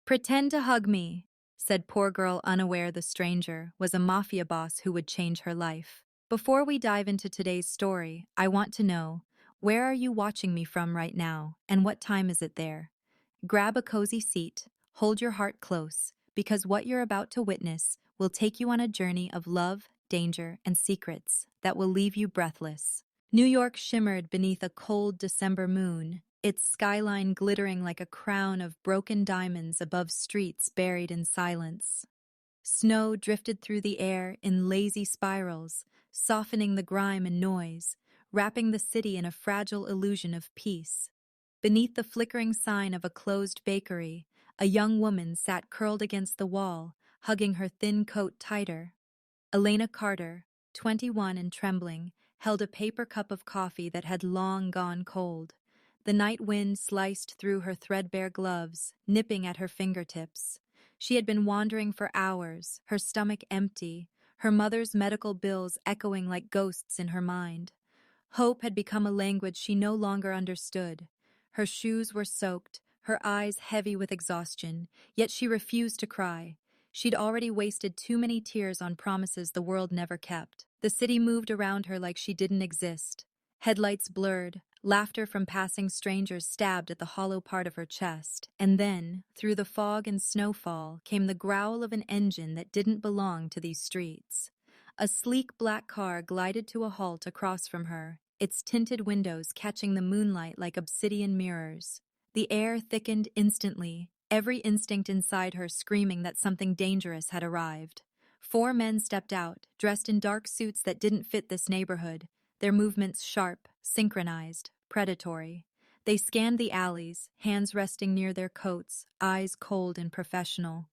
Pretend to hug me, said poor girl unaware the stranger was a mafia boss who would change her life. Before we dive into today's story, I want to know, where are you watching me from right now, and what time is it there? Grab a cozy seat, hold your heart close, because what you're about to witness will take you on a journey of love, danger, and secrets that will leave you breathless. New York shimmered beneath a cold December moon, its skyline glittering like a crown of broken diamonds above streets buried in silence. Snow drifted through the air in lazy spirals, softening the grime and noise, wrapping the city in a fragile illusion of peace. Beneath the flickering sign of a closed bakery, a young woman sat curled against the wall, hugging her thin coat tighter. Elena Carter, 21 and trembling, held a paper cup of coffee that had long gone cold. The night wind sliced through her threadbare gloves, nipping at her fingertips. She had been wandering for hours, her stomach empty, her mother's medical bills echoing like ghosts in her mind. Hope had become a language she no longer understood. Her shoes were soaked, her eyes heavy with exhaustion, yet she refused to cry. She'd already wasted too many tears on promises the world never kept. The city moved around her like she didn't exist. Headlights blurred, laughter from passing strangers stabbed at the hollow part of her chest, and then, through the fog and snowfall, came the growl of an engine that didn't belong to these streets. A sleek black car glided to a halt across from her, its tinted windows catching the moonlight like obsidian mirrors. The air thickened instantly, every instinct inside her screaming that something dangerous had arrived. Four men stepped out, dressed in dark suits that didn't fit this neighborhood, their movements sharp, synchronized, predatory. They scanned the alleys, hands resting near their coats, eyes cold and professional.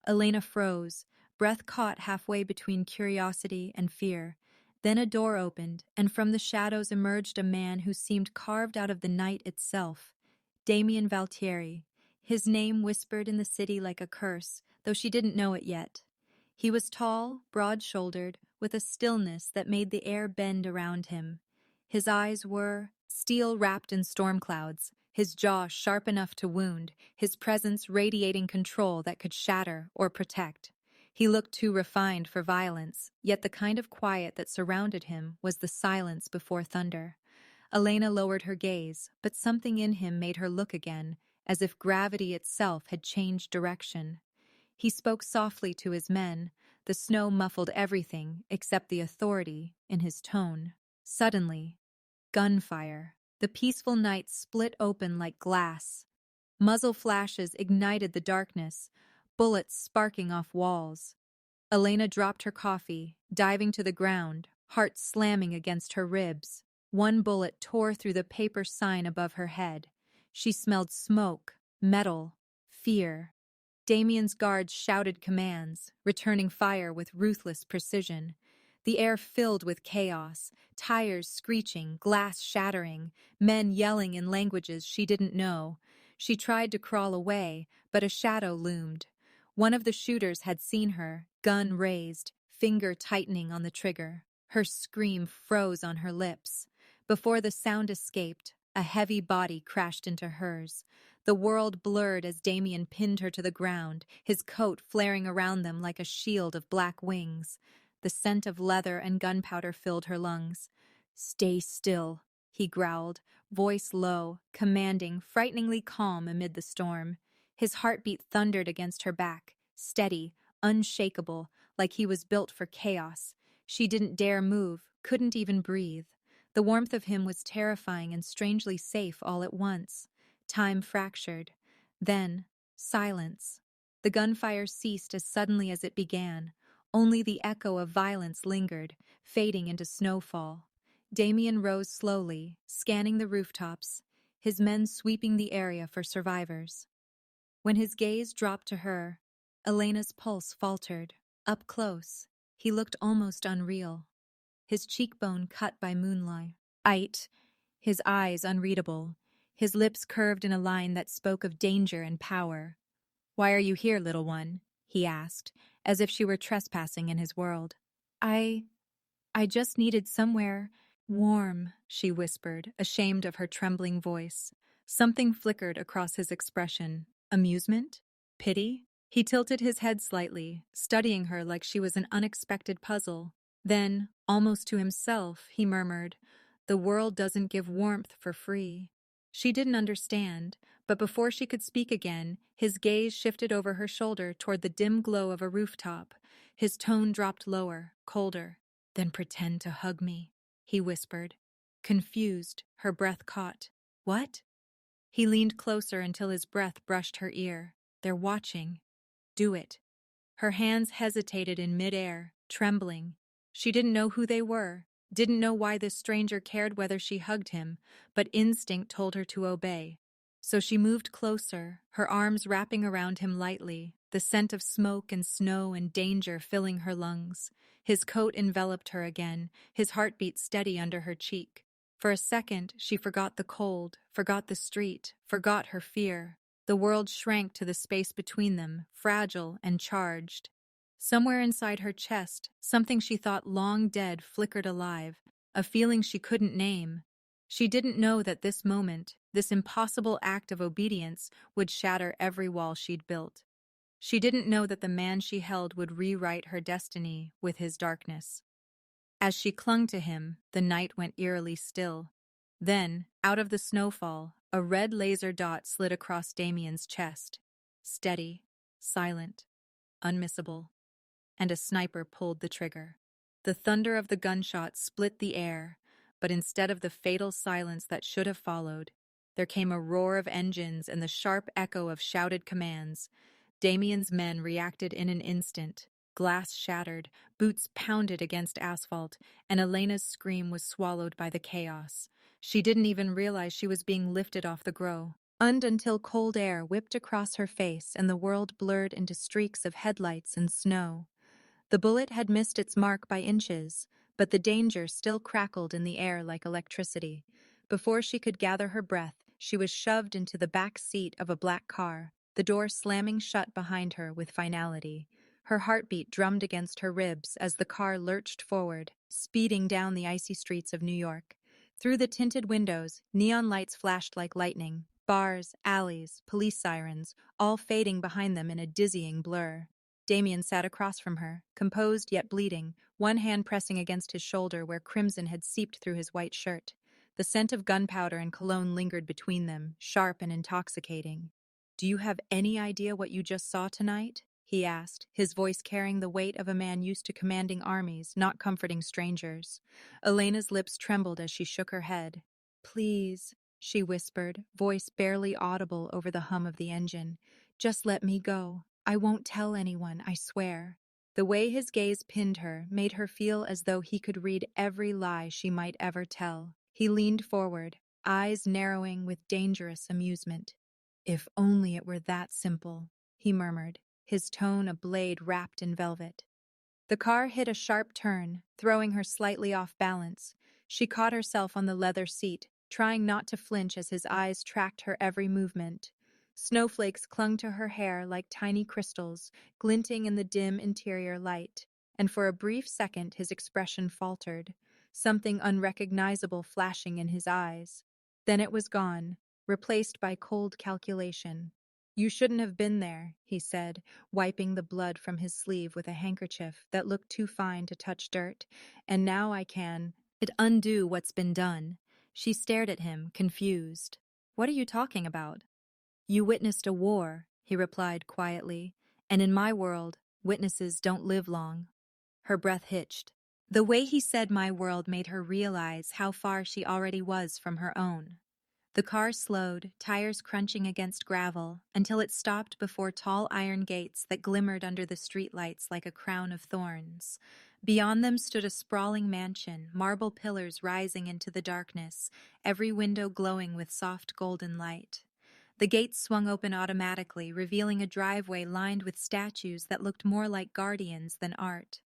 Elena froze, breath caught halfway between curiosity and fear. Then a door opened, and from the shadows emerged a man who seemed carved out of the night itself. Damian Valtieri, his name whispered in the city like a curse, though she didn't know it yet. He was tall, broad-shouldered, with a stillness that made the air bend around him. His eyes were steel wrapped in storm clouds, his jaw sharp enough to wound, his presence radiating control that could shatter or protect. He looked too refined for violence, yet the kind of quiet that surrounded him was the silence before thunder. Elena lowered her gaze, but something in him made her look again, as if gravity itself had changed direction. He spoke softly to his men. The snow muffled everything except the authority in his tone. Suddenly, gunfire. The peaceful night split open like glass. Muzzle flashes ignited the darkness, bullets sparking off walls. Elena dropped her coffee, diving to the ground, heart slamming against her ribs. One bullet tore through the paper sign above her head. She smelled smoke, metal, fear. Damian's guards shouted commands, returning fire with ruthless precision. The air filled with chaos, tires screeching, glass shattering, men yelling in languages she didn't know. She tried to crawl away, but a shadow loomed. One of the shooters had seen her, gun raised, finger tightening on the trigger. Her scream froze on her lips. Before the sound escaped, a heavy body crashed into hers. The world blurred as Damian pinned her to the ground, his coat flaring around them like a shield of black wings. The scent of leather and gunpowder filled her lungs. "Stay still," he growled, voice low, commanding, frighteningly calm amid the storm. His heartbeat thundered against her back, steady, unshakable, like he was built for chaos. She didn't dare move, couldn't even breathe. The warmth of him was terrifying and strangely safe all at once. Time fractured. Then, silence. The gunfire ceased as suddenly as it began. Only the echo of violence lingered, fading into snowfall. Damian rose slowly, scanning the rooftops, his men sweeping the area for survivors. When his gaze dropped to her, Elena's pulse faltered. Up close, he looked almost unreal. His cheekbone cut by moonlight. His eyes unreadable, his lips curved in a line that spoke of danger and power. "Why are you here, little one?" he asked, as if she were trespassing in his world. I just needed somewhere warm," she whispered, ashamed of her trembling voice. Something flickered across his expression. Amusement? Pity? He tilted his head slightly, studying her like she was an unexpected puzzle. Then, almost to himself, he murmured, "The world doesn't give warmth for free." She didn't understand, but before she could speak again, his gaze shifted over her shoulder toward the dim glow of a rooftop. His tone dropped lower, colder. "Then pretend to hug me," he whispered. Confused, her breath caught. "What?" He leaned closer until his breath brushed her ear. "They're watching. Do it." Her hands hesitated in midair, trembling. She didn't know who they were, didn't know why this stranger cared whether she hugged him, but instinct told her to obey. So she moved closer, her arms wrapping around him lightly, the scent of smoke and snow and danger filling her lungs. His coat enveloped her again, his heartbeat steady under her cheek. For a second, she forgot the cold, forgot the street, forgot her fear. The world shrank to the space between them, fragile and charged. Somewhere inside her chest, something she thought long dead flickered alive, a feeling she couldn't name. She didn't know that this moment, this impossible act of obedience, would shatter every wall she'd built. She didn't know that the man she held would rewrite her destiny with his darkness. As she clung to him, the night went eerily still. Then, out of the snowfall, a red laser dot slid across Damian's chest. Steady, silent, unmissable. And a sniper pulled the trigger. The thunder of the gunshot split the air, but instead of the fatal silence that should have followed, there came a roar of engines and the sharp echo of shouted commands. Damian's men reacted in an instant. Glass shattered, boots pounded against asphalt, and Elena's scream was swallowed by the chaos. She didn't even realize she was being lifted off the grow. Until cold air whipped across her face and the world blurred into streaks of headlights and snow. The bullet had missed its mark by inches, but the danger still crackled in the air like electricity. Before she could gather her breath, she was shoved into the back seat of a black car, the door slamming shut behind her with finality. Her heartbeat drummed against her ribs as the car lurched forward, speeding down the icy streets of New York. Through the tinted windows, neon lights flashed like lightning. Bars, alleys, police sirens, all fading behind them in a dizzying blur. Damian sat across from her, composed yet bleeding, one hand pressing against his shoulder where crimson had seeped through his white shirt. The scent of gunpowder and cologne lingered between them, sharp and intoxicating. "Do you have any idea what you just saw tonight?" he asked, his voice carrying the weight of a man used to commanding armies, not comforting strangers. Elena's lips trembled as she shook her head. "Please," she whispered, voice barely audible over the hum of the engine. "Just let me go. I won't tell anyone, I swear." The way his gaze pinned her made her feel as though he could read every lie she might ever tell. He leaned forward, eyes narrowing with dangerous amusement. "If only it were that simple," he murmured, his tone a blade wrapped in velvet. The car hit a sharp turn, throwing her slightly off balance. She caught herself on the leather seat, trying not to flinch as his eyes tracked her every movement. Snowflakes clung to her hair like tiny crystals, glinting in the dim interior light, and for a brief second his expression faltered, something unrecognizable flashing in his eyes. Then it was gone, replaced by cold calculation. "You shouldn't have been there," he said, wiping the blood from his sleeve with a handkerchief that looked too fine to touch dirt. "And now I can undo what's been done." She stared at him, confused. "What are you talking about?" "You witnessed a war," he replied quietly, "and in my world, witnesses don't live long." Her breath hitched. The way he said "my world" made her realize how far she already was from her own. The car slowed, tires crunching against gravel, until it stopped before tall iron gates that glimmered under the streetlights like a crown of thorns. Beyond them stood a sprawling mansion, marble pillars rising into the darkness, every window glowing with soft golden light. The gates swung open automatically, revealing a driveway lined with statues that looked more like guardians than art.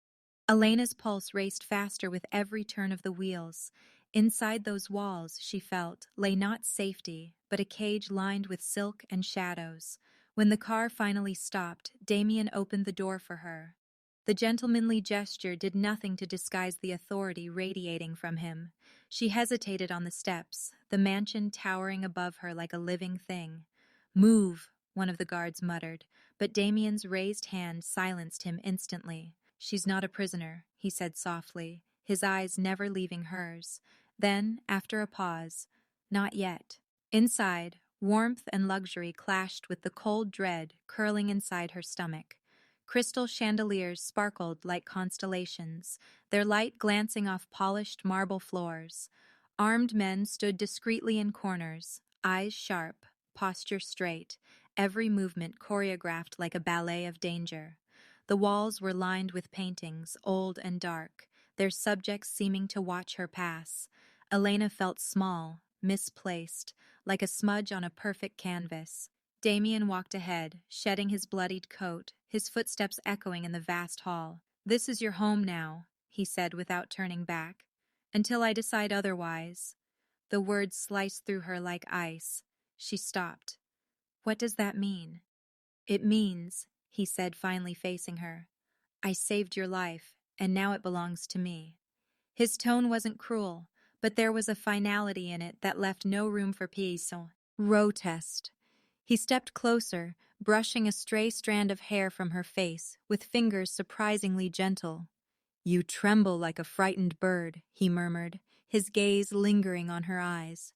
Elena's pulse raced faster with every turn of the wheels. Inside those walls, she felt, lay not safety, but a cage lined with silk and shadows. When the car finally stopped, Damian opened the door for her. The gentlemanly gesture did nothing to disguise the authority radiating from him. She hesitated on the steps, the mansion towering above her like a living thing. "Move," one of the guards muttered, but Damian's raised hand silenced him instantly. "She's not a prisoner," he said softly, his eyes never leaving hers. Then, after a pause, "Not yet." Inside, warmth and luxury clashed with the cold dread curling inside her stomach. Crystal chandeliers sparkled like constellations, their light glancing off polished marble floors. Armed men stood discreetly in corners, eyes sharp, posture straight, every movement choreographed like a ballet of danger. The walls were lined with paintings, old and dark, their subjects seeming to watch her pass. Elena felt small, misplaced, like a smudge on a perfect canvas. Damian walked ahead, shedding his bloodied coat, his footsteps echoing in the vast hall. "This is your home now," he said without turning back. "Until I decide otherwise." The words sliced through her like ice. She stopped. "What does that mean?" "It means," he said, finally facing her, "I saved your life, and now it belongs to me." His tone wasn't cruel, but there was a finality in it that left no room for peace. Row test. He stepped closer, brushing a stray strand of hair from her face, with fingers surprisingly gentle. "You tremble like a frightened bird," he murmured, his gaze lingering on her eyes.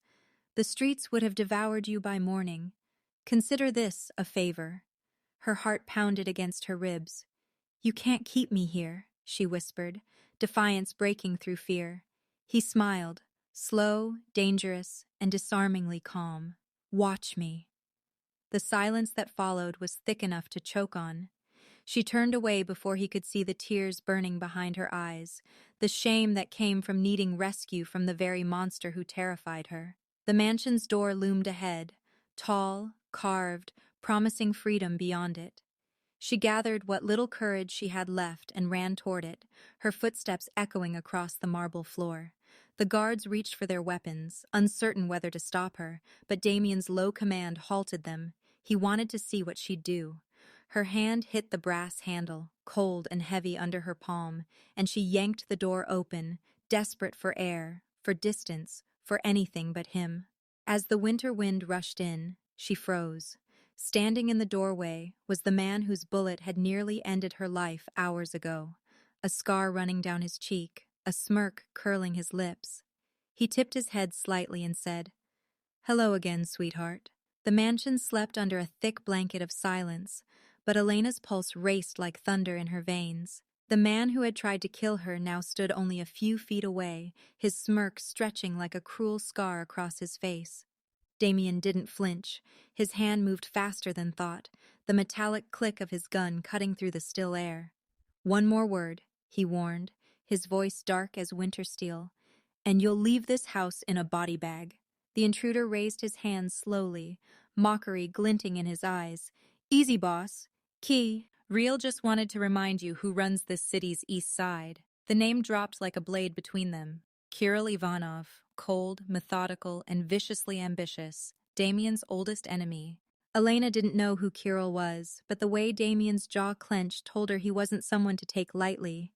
"The streets would have devoured you by morning. Consider this a favor." Her heart pounded against her ribs. "You can't keep me here," she whispered, defiance breaking through fear. He smiled, slow, dangerous, and disarmingly calm. "Watch me." The silence that followed was thick enough to choke on. She turned away before he could see the tears burning behind her eyes, the shame that came from needing rescue from the very monster who terrified her. The mansion's door loomed ahead, tall, carved, promising freedom beyond it. She gathered what little courage she had left and ran toward it, her footsteps echoing across the marble floor. The guards reached for their weapons, uncertain whether to stop her, but Damian's low command halted them. He wanted to see what she'd do. Her hand hit the brass handle, cold and heavy under her palm, and she yanked the door open, desperate for air, for distance, for anything but him. As the winter wind rushed in, she froze. Standing in the doorway was the man whose bullet had nearly ended her life hours ago, a scar running down his cheek, a smirk curling his lips. He tipped his head slightly and said, "Hello again, sweetheart." The mansion slept under a thick blanket of silence, but Elena's pulse raced like thunder in her veins. The man who had tried to kill her now stood only a few feet away, his smirk stretching like a cruel scar across his face. Damian didn't flinch. His hand moved faster than thought, the metallic click of his gun cutting through the still air. "One more word," he warned, his voice dark as winter steel, "and you'll leave this house in a body bag." The intruder raised his hand slowly, mockery glinting in his eyes. "Easy, boss. Key, Real just wanted to remind you who runs this city's east side." The name dropped like a blade between them. Kirill Ivanov, cold, methodical, and viciously ambitious, Damian's oldest enemy. Elena didn't know who Kirill was, but the way Damian's jaw clenched told her he wasn't someone to take lightly.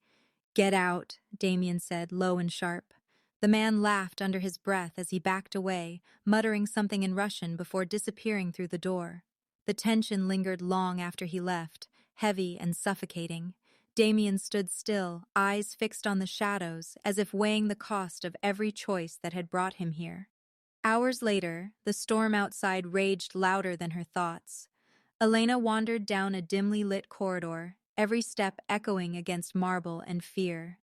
"Get out," Damian said, low and sharp. The man laughed under his breath as he backed away, muttering something in Russian before disappearing through the door. The tension lingered long after he left, heavy and suffocating. Damian stood still, eyes fixed on the shadows, as if weighing the cost of every choice that had brought him here. Hours later, the storm outside raged louder than her thoughts. Elena wandered down a dimly lit corridor, every step echoing against marble and fear.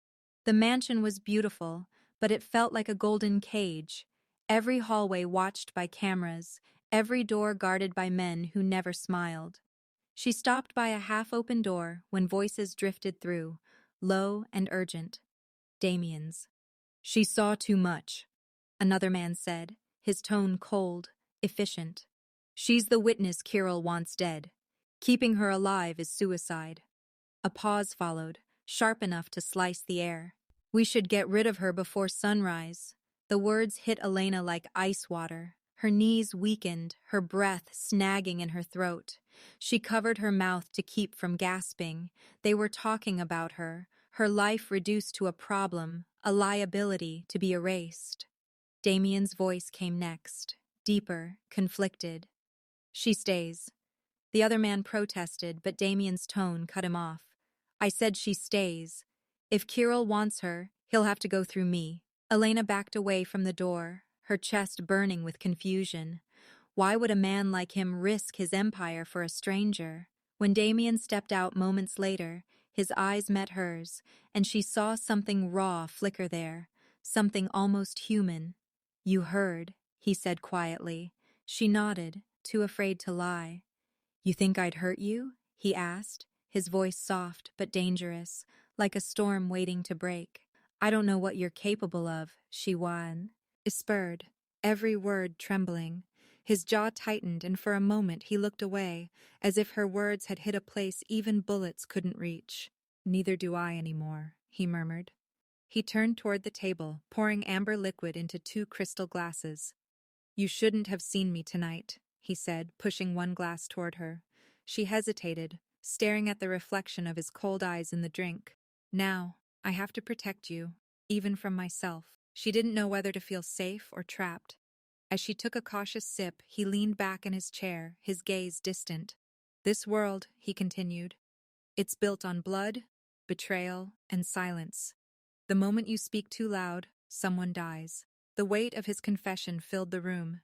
The mansion was beautiful, but it felt like a golden cage, every hallway watched by cameras, every door guarded by men who never smiled. She stopped by a half-open door when voices drifted through, low and urgent. Damian's. "She saw too much," another man said, his tone cold, efficient. "She's the witness Kirill wants dead. Keeping her alive is suicide." A pause followed, sharp enough to slice the air. "We should get rid of her before sunrise." The words hit Elena like ice water. Her knees weakened, her breath snagging in her throat. She covered her mouth to keep from gasping. They were talking about her, her life reduced to a problem, a liability to be erased. Damian's voice came next, deeper, conflicted. "She stays. The other man protested, but Damian's tone cut him off. I said she stays. If Kirill wants her, he'll have to go through me. Elena backed away from the door, her chest burning with confusion. Why would a man like him risk his empire for a stranger? When Damian stepped out moments later, his eyes met hers, and she saw something raw flicker there, something almost human. You heard, he said quietly. She nodded, too afraid to lie. You think I'd hurt you? He asked, his voice soft but dangerous, like a storm waiting to break. I don't know what you're capable of, she whispered, every word trembling. His jaw tightened, and for a moment he looked away, as if her words had hit a place even bullets couldn't reach. Neither do I anymore, he murmured. He turned toward the table, pouring amber liquid into 2 crystal glasses. You shouldn't have seen me tonight, he said, pushing one glass toward her. She hesitated, staring at the reflection of his cold eyes in the drink. Now, I have to protect you, even from myself. She didn't know whether to feel safe or trapped. As she took a cautious sip, he leaned back in his chair, his gaze distant. This world, he continued, it's built on blood, betrayal, and silence. The moment you speak too loud, someone dies. The weight of his confession filled the room.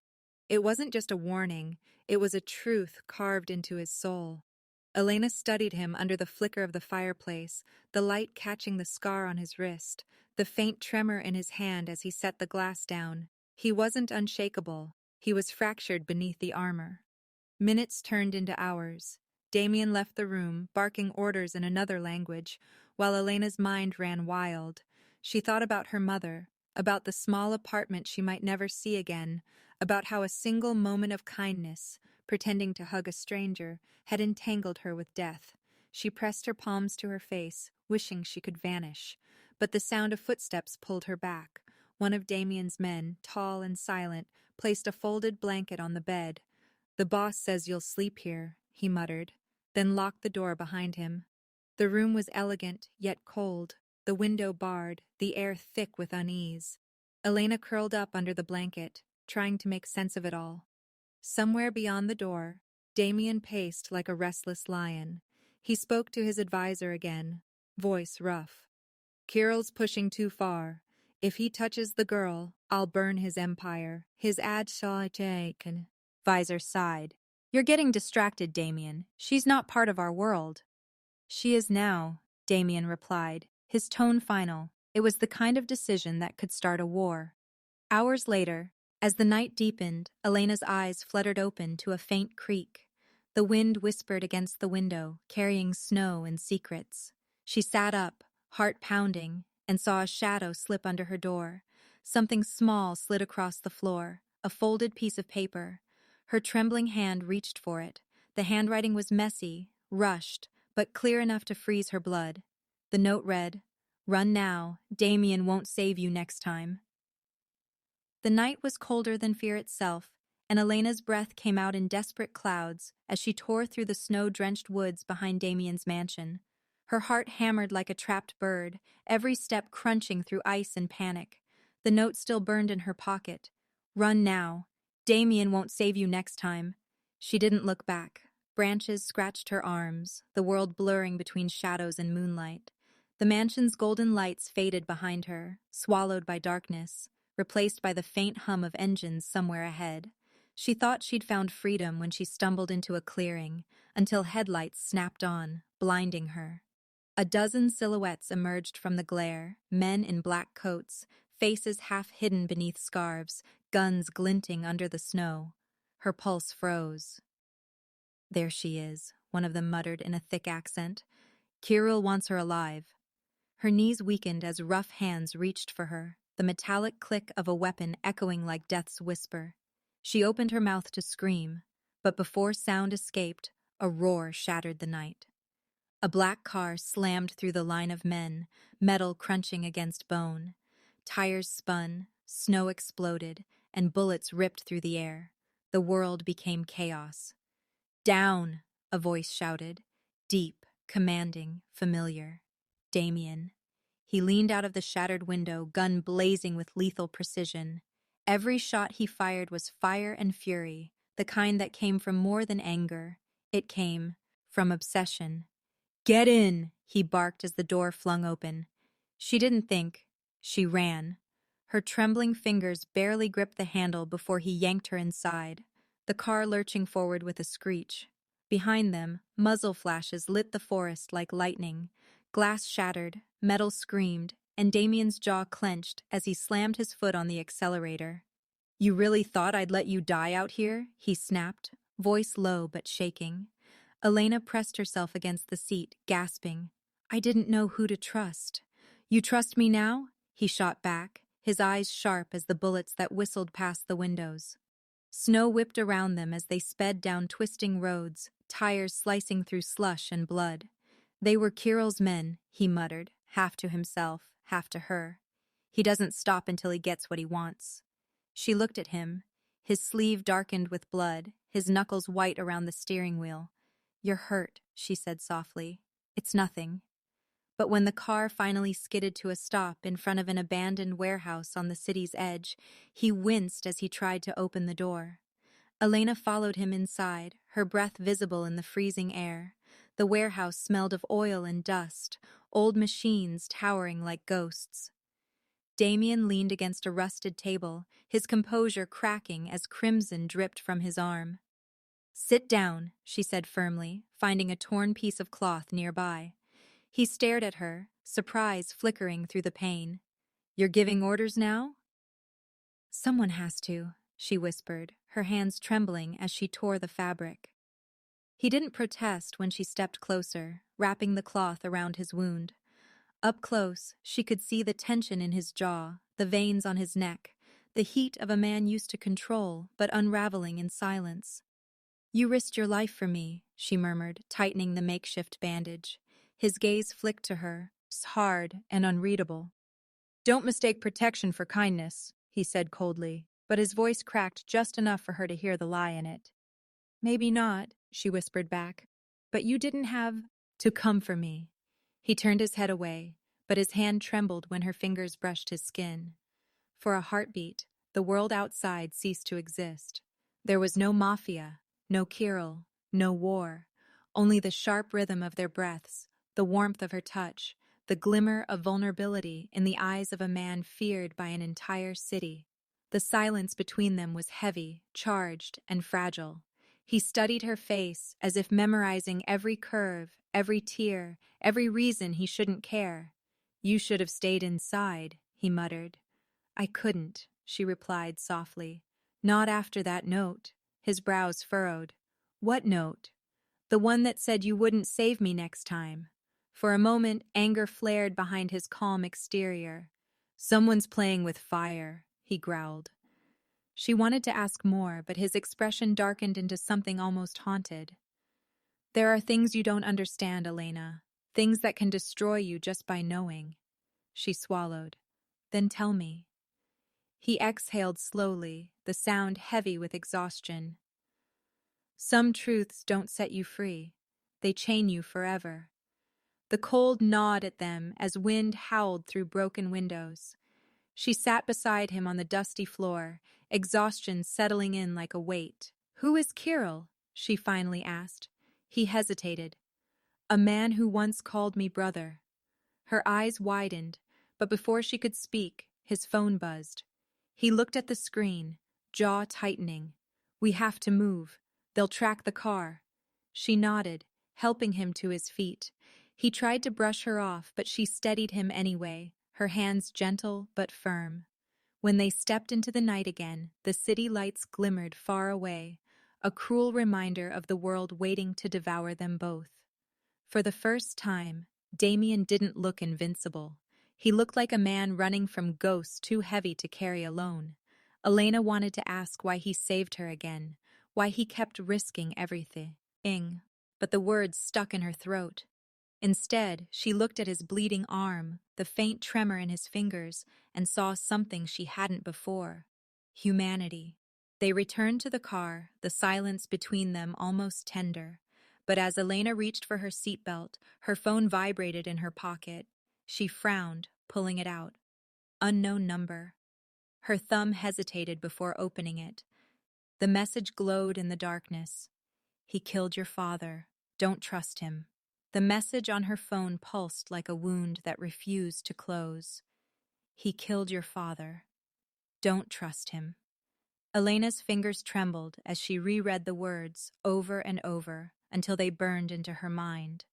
It wasn't just a warning, it was a truth carved into his soul. Elena studied him under the flicker of the fireplace, the light catching the scar on his wrist, the faint tremor in his hand as he set the glass down. He wasn't unshakable, he was fractured beneath the armor. Minutes turned into hours. Damian left the room, barking orders in another language, while Elena's mind ran wild. She thought about her mother, about the small apartment she might never see again, about how a single moment of kindness, pretending to hug a stranger, had entangled her with death. She pressed her palms to her face, wishing she could vanish. But the sound of footsteps pulled her back. One of Damian's men, tall and silent, placed a folded blanket on the bed. The boss says you'll sleep here, he muttered, then locked the door behind him. The room was elegant, yet cold, the window barred, the air thick with unease. Elena curled up under the blanket, trying to make sense of it all. Somewhere beyond the door, Damian paced like a restless lion. He spoke to his advisor again, voice rough. Kirill's pushing too far. If he touches the girl, I'll burn his empire. His taken. Visor sighed. You're getting distracted, Damian. She's not part of our world. She is now, Damian replied, his tone final. It was the kind of decision that could start a war. Hours later, as the night deepened, Elena's eyes fluttered open to a faint creak. The wind whispered against the window, carrying snow and secrets. She sat up, heart pounding, and saw a shadow slip under her door. Something small slid across the floor, a folded piece of paper. Her trembling hand reached for it. The handwriting was messy, rushed, but clear enough to freeze her blood. The note read, "Run now. Damian won't save you next time." The night was colder than fear itself, and Elena's breath came out in desperate clouds as she tore through the snow-drenched woods behind Damian's mansion. Her heart hammered like a trapped bird, every step crunching through ice and panic. The note still burned in her pocket. "Run now. Damian won't save you next time." She didn't look back. Branches scratched her arms, the world blurring between shadows and moonlight. The mansion's golden lights faded behind her, swallowed by darkness, replaced by the faint hum of engines somewhere ahead. She thought she'd found freedom when she stumbled into a clearing, until headlights snapped on, blinding her. A dozen silhouettes emerged from the glare, men in black coats, faces half hidden beneath scarves, guns glinting under the snow. Her pulse froze. "There she is," one of them muttered in a thick accent. "Kirill wants her alive." Her knees weakened as rough hands reached for her, the metallic click of a weapon echoing like death's whisper. She opened her mouth to scream, but before sound escaped, a roar shattered the night. A black car slammed through the line of men, metal crunching against bone. Tires spun, snow exploded, and bullets ripped through the air. The world became chaos. "Down!" a voice shouted, deep, commanding, familiar. Damian. He leaned out of the shattered window, gun blazing with lethal precision. Every shot he fired was fire and fury, the kind that came from more than anger. It came from obsession. "Get in!" he barked as the door flung open. She didn't think. She ran. Her trembling fingers barely gripped the handle before he yanked her inside, the car lurching forward with a screech. Behind them, muzzle flashes lit the forest like lightning. Glass shattered, metal screamed, and Damian's jaw clenched as he slammed his foot on the accelerator. "You really thought I'd let you die out here?" he snapped, voice low but shaking. Elena pressed herself against the seat, gasping. "I didn't know who to trust." "You trust me now?" he shot back, his eyes sharp as the bullets that whistled past the windows. Snow whipped around them as they sped down twisting roads, tires slicing through slush and blood. "They were Kirill's men," he muttered, half to himself, half to her. "He doesn't stop until he gets what he wants." She looked at him, his sleeve darkened with blood, his knuckles white around the steering wheel. "You're hurt," she said softly. "It's nothing." But when the car finally skidded to a stop in front of an abandoned warehouse on the city's edge, he winced as he tried to open the door. Elena followed him inside, her breath visible in the freezing air. The warehouse smelled of oil and dust, old machines towering like ghosts. Damian leaned against a rusted table, his composure cracking as crimson dripped from his arm. "Sit down," she said firmly, finding a torn piece of cloth nearby. He stared at her, surprise flickering through the pain. "You're giving orders now?" "Someone has to," she whispered, her hands trembling as she tore the fabric. He didn't protest when she stepped closer, wrapping the cloth around his wound. Up close, she could see the tension in his jaw, the veins on his neck, the heat of a man used to control but unraveling in silence. "You risked your life for me," she murmured, tightening the makeshift bandage. His gaze flicked to her, hard and unreadable. "Don't mistake protection for kindness," he said coldly, but his voice cracked just enough for her to hear the lie in it. "Maybe not," she whispered back, "but you didn't have to come for me." He turned his head away, but his hand trembled when her fingers brushed his skin. For a heartbeat, the world outside ceased to exist. There was no Mafia, no Kirill, no war, only the sharp rhythm of their breaths, the warmth of her touch, the glimmer of vulnerability in the eyes of a man feared by an entire city. The silence between them was heavy, charged, and fragile. He studied her face as if memorizing every curve, every tear, every reason he shouldn't care. "You should have stayed inside," he muttered. "I couldn't," she replied softly. "Not after that note." His brows furrowed. "What note?" "The one that said you wouldn't save me next time." For a moment, anger flared behind his calm exterior. "Someone's playing with fire," he growled. She wanted to ask more, but his expression darkened into something almost haunted. "There are things you don't understand, Elena. Things that can destroy you just by knowing." She swallowed. "Then tell me." He exhaled slowly, the sound heavy with exhaustion. "Some truths don't set you free. They chain you forever." The cold gnawed at them as wind howled through broken windows. She sat beside him on the dusty floor, exhaustion settling in like a weight. "Who is Kirill?" she finally asked. He hesitated. "A man who once called me brother." Her eyes widened, but before she could speak, his phone buzzed. He looked at the screen, jaw tightening. "We have to move. They'll track the car." She nodded, helping him to his feet. He tried to brush her off, but she steadied him anyway, her hands gentle but firm. When they stepped into the night again, the city lights glimmered far away, a cruel reminder of the world waiting to devour them both. For the first time, Damian didn't look invincible. He looked like a man running from ghosts too heavy to carry alone. Elena wanted to ask why he saved her again, why he kept risking everything. But the words stuck in her throat. Instead, she looked at his bleeding arm, the faint tremor in his fingers, and saw something she hadn't before. Humanity. They returned to the car, the silence between them almost tender. But as Elena reached for her seatbelt, her phone vibrated in her pocket. She frowned, pulling it out. Unknown number. Her thumb hesitated before opening it. The message glowed in the darkness. He killed your father. Don't trust him. The message on her phone pulsed like a wound that refused to close. He killed your father. Don't trust him. Elena's fingers trembled as she reread the words over and over until they burned into her mind.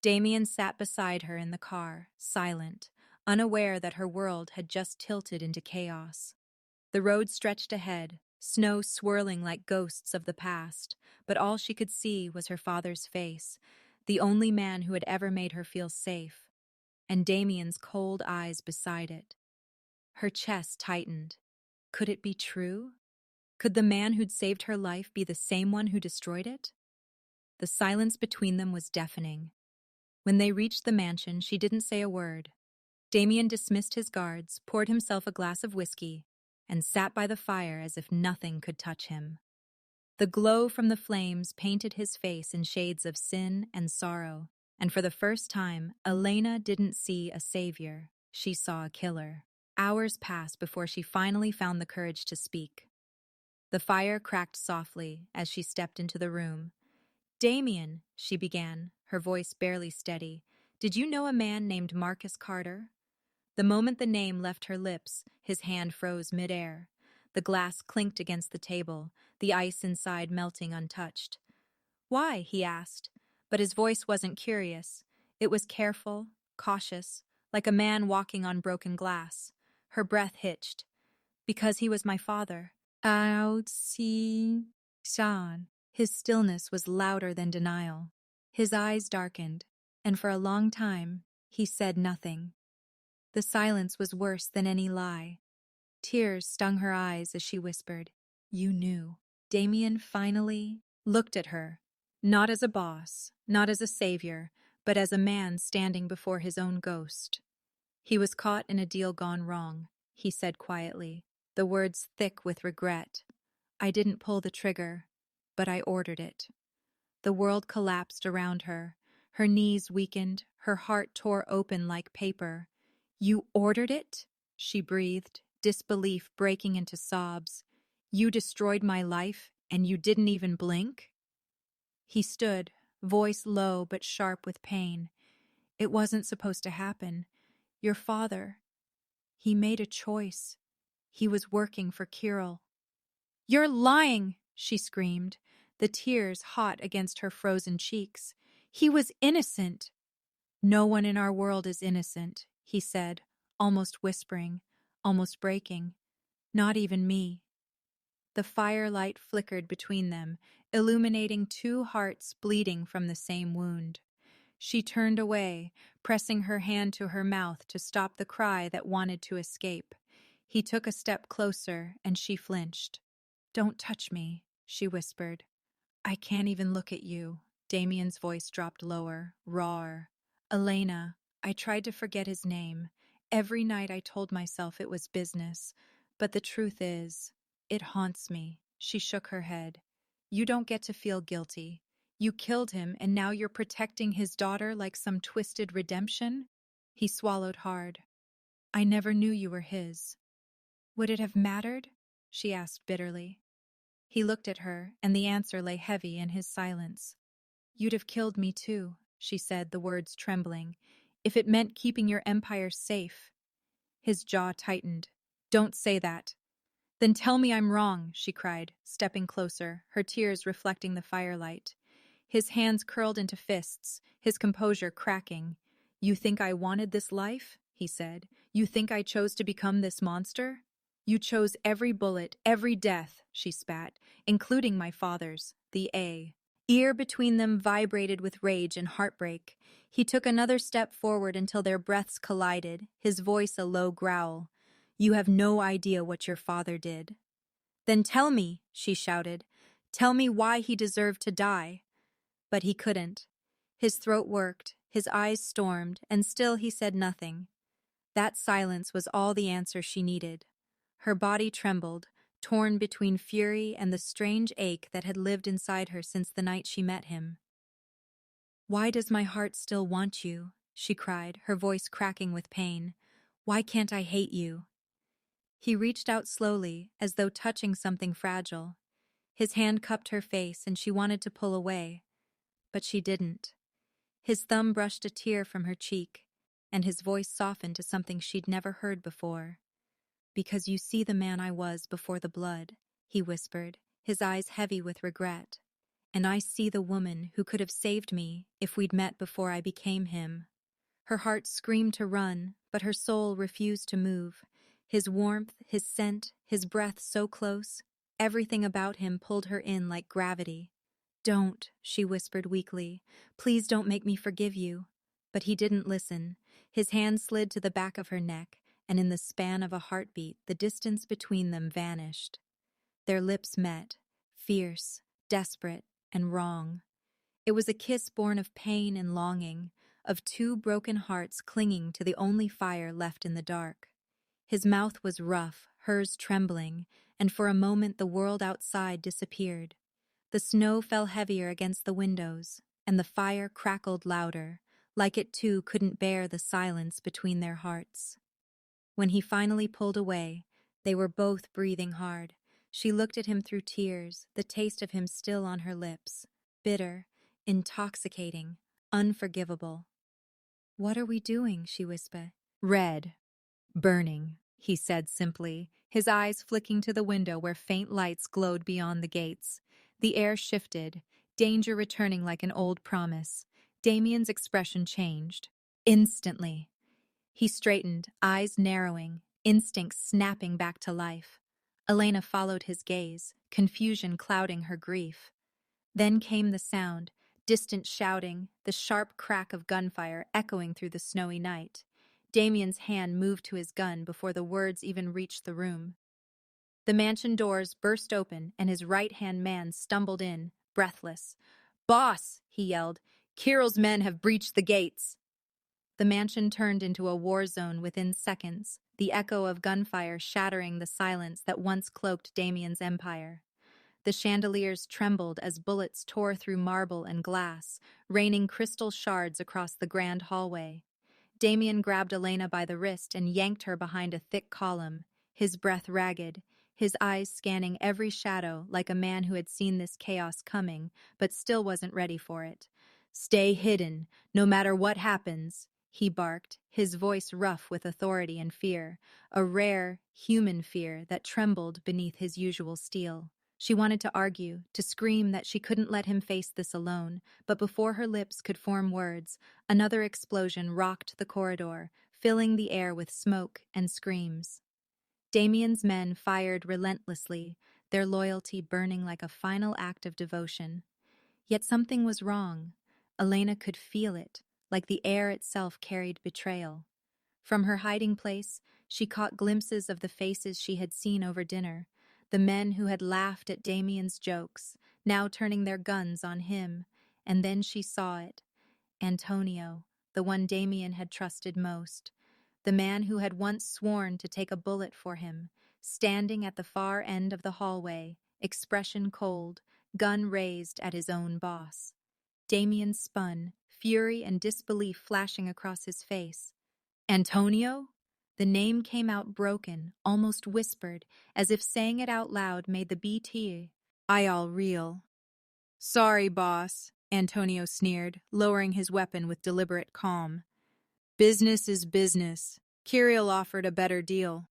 Damian sat beside her in the car, silent, unaware that her world had just tilted into chaos. The road stretched ahead, snow swirling like ghosts of the past, but all she could see was her father's face, the only man who had ever made her feel safe, and Damian's cold eyes beside it. Her chest tightened. Could it be true? Could the man who'd saved her life be the same one who destroyed it? The silence between them was deafening. When they reached the mansion, she didn't say a word. Damian dismissed his guards, poured himself a glass of whiskey, and sat by the fire as if nothing could touch him. The glow from the flames painted his face in shades of sin and sorrow, and for the first time, Elena didn't see a savior. She saw a killer. Hours passed before she finally found the courage to speak. The fire cracked softly as she stepped into the room. "Damian," she began, her voice barely steady, "did you know a man named Marcus Carter?" The moment the name left her lips, his hand froze midair. The glass clinked against the table, the ice inside melting untouched. "Why?" he asked, but his voice wasn't curious. It was careful, cautious, like a man walking on broken glass. Her breath hitched. "Because he was my father." Sean. His stillness was louder than denial. His eyes darkened, and for a long time, he said nothing. The silence was worse than any lie. Tears stung her eyes as she whispered, "You knew." Damian finally looked at her, not as a boss, not as a savior, but as a man standing before his own ghost. "He was caught in a deal gone wrong," he said quietly, the words thick with regret. "I didn't pull the trigger, but I ordered it." The world collapsed around her. Her knees weakened, her heart tore open like paper. "You ordered it?" she breathed, disbelief breaking into sobs. "You destroyed my life, and you didn't even blink?" He stood, voice low but sharp with pain. "It wasn't supposed to happen. Your father, he made a choice. He was working for Kirill." "You're lying!" she screamed, the tears hot against her frozen cheeks. "He was innocent." "No one in our world is innocent," he said, almost whispering, almost breaking. "Not even me." The firelight flickered between them, illuminating two hearts bleeding from the same wound. She turned away, pressing her hand to her mouth to stop the cry that wanted to escape. He took a step closer, and she flinched. "Don't touch me," she whispered. "I can't even look at you." Damian's voice dropped lower, rawer. "Elena." I tried to forget his name. Every night I told myself it was business. But the truth is, it haunts me. She shook her head. "You don't get to feel guilty. You killed him, and now you're protecting his daughter like some twisted redemption?" He swallowed hard. "I never knew you were his." "Would it have mattered?" she asked bitterly. He looked at her, and the answer lay heavy in his silence. "You'd have killed me too," she said, the words trembling, "if it meant keeping your empire safe." His jaw tightened. "Don't say that." "Then tell me I'm wrong," she cried, stepping closer, her tears reflecting the firelight. His hands curled into fists, his composure cracking. "You think I wanted this life?" he said. "You think I chose to become this monster?" "You chose every bullet, every death," she spat, "including my father's, the A." Ear between them vibrated with rage and heartbreak. He took another step forward until their breaths collided, his voice a low growl. "You have no idea what your father did." "Then tell me," she shouted. "Tell me why he deserved to die." But he couldn't. His throat worked, his eyes stormed, and still he said nothing. That silence was all the answer she needed. Her body trembled, torn between fury and the strange ache that had lived inside her since the night she met him. "Why does my heart still want you?" she cried, her voice cracking with pain. "Why can't I hate you?" He reached out slowly, as though touching something fragile. His hand cupped her face and she wanted to pull away, but she didn't. His thumb brushed a tear from her cheek, and his voice softened to something she'd never heard before. "Because you see the man I was before the blood," he whispered, his eyes heavy with regret. "And I see the woman who could have saved me if we'd met before I became him." Her heart screamed to run, but her soul refused to move. His warmth, his scent, his breath so close, everything about him pulled her in like gravity. "Don't," she whispered weakly. "Please don't make me forgive you." But he didn't listen. His hand slid to the back of her neck, and in the span of a heartbeat, the distance between them vanished. Their lips met, fierce, desperate, and wrong. It was a kiss born of pain and longing, of two broken hearts clinging to the only fire left in the dark. His mouth was rough, hers trembling, and for a moment the world outside disappeared. The snow fell heavier against the windows, and the fire crackled louder, like it too couldn't bear the silence between their hearts. When he finally pulled away, they were both breathing hard. She looked at him through tears, the taste of him still on her lips. Bitter, intoxicating, unforgivable. "What are we doing?" she whispered. "Red. Burning," he said simply, his eyes flicking to the window where faint lights glowed beyond the gates. The air shifted, danger returning like an old promise. Damian's expression changed. Instantly. He straightened, eyes narrowing, instincts snapping back to life. Elena followed his gaze, confusion clouding her grief. Then came the sound, distant shouting, the sharp crack of gunfire echoing through the snowy night. Damian's hand moved to his gun before the words even reached the room. The mansion doors burst open and his right-hand man stumbled in, breathless. "Boss!" he yelled. "Kirill's men have breached the gates." The mansion turned into a war zone within seconds, the echo of gunfire shattering the silence that once cloaked Damian's empire. The chandeliers trembled as bullets tore through marble and glass, raining crystal shards across the grand hallway. Damian grabbed Elena by the wrist and yanked her behind a thick column, his breath ragged, his eyes scanning every shadow like a man who had seen this chaos coming, but still wasn't ready for it. "Stay hidden, no matter what happens," he barked, his voice rough with authority and fear, a rare, human fear that trembled beneath his usual steel. She wanted to argue, to scream that she couldn't let him face this alone, but before her lips could form words, another explosion rocked the corridor, filling the air with smoke and screams. Damian's men fired relentlessly, their loyalty burning like a final act of devotion. Yet something was wrong. Elena could feel it, like the air itself carried betrayal. From her hiding place, she caught glimpses of the faces she had seen over dinner, the men who had laughed at Damian's jokes, now turning their guns on him. And then she saw it. Antonio, the one Damian had trusted most, the man who had once sworn to take a bullet for him, standing at the far end of the hallway, expression cold, gun raised at his own boss. Damian spun, fury and disbelief flashing across his face. "Antonio?" The name came out broken, almost whispered, as if saying it out loud made the BT all real. "Sorry, boss," Antonio sneered, lowering his weapon with deliberate calm. "Business is business. Kirill offered a better deal."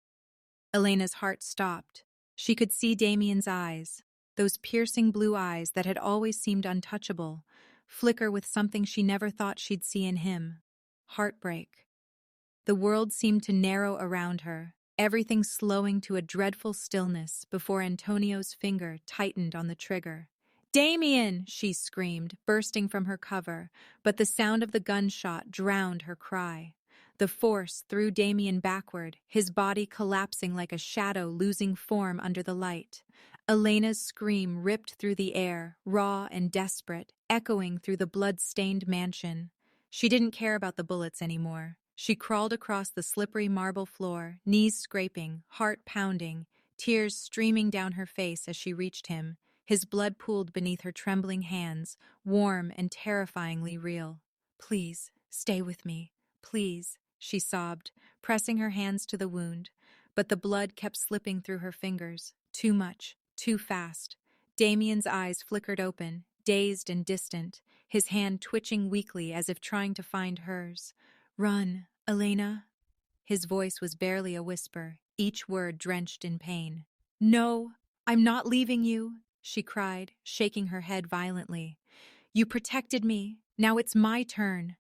Elena's heart stopped. She could see Damian's eyes, those piercing blue eyes that had always seemed untouchable, flicker with something she never thought she'd see in him. Heartbreak. The world seemed to narrow around her, everything slowing to a dreadful stillness before Antonio's finger tightened on the trigger. "Damian!" she screamed, bursting from her cover, but the sound of the gunshot drowned her cry. The force threw Damian backward, his body collapsing like a shadow losing form under the light. Elena's scream ripped through the air, raw and desperate, echoing through the blood-stained mansion. She didn't care about the bullets anymore. She crawled across the slippery marble floor, knees scraping, heart pounding, tears streaming down her face as she reached him. His blood pooled beneath her trembling hands, warm and terrifyingly real. "Please, stay with me. Please," she sobbed, pressing her hands to the wound. But the blood kept slipping through her fingers. Too much, too fast. Damian's eyes flickered open, dazed and distant, his hand twitching weakly as if trying to find hers. "Run, Elena." His voice was barely a whisper, each word drenched in pain. "No, I'm not leaving you," she cried, shaking her head violently. "You protected me. Now it's my turn."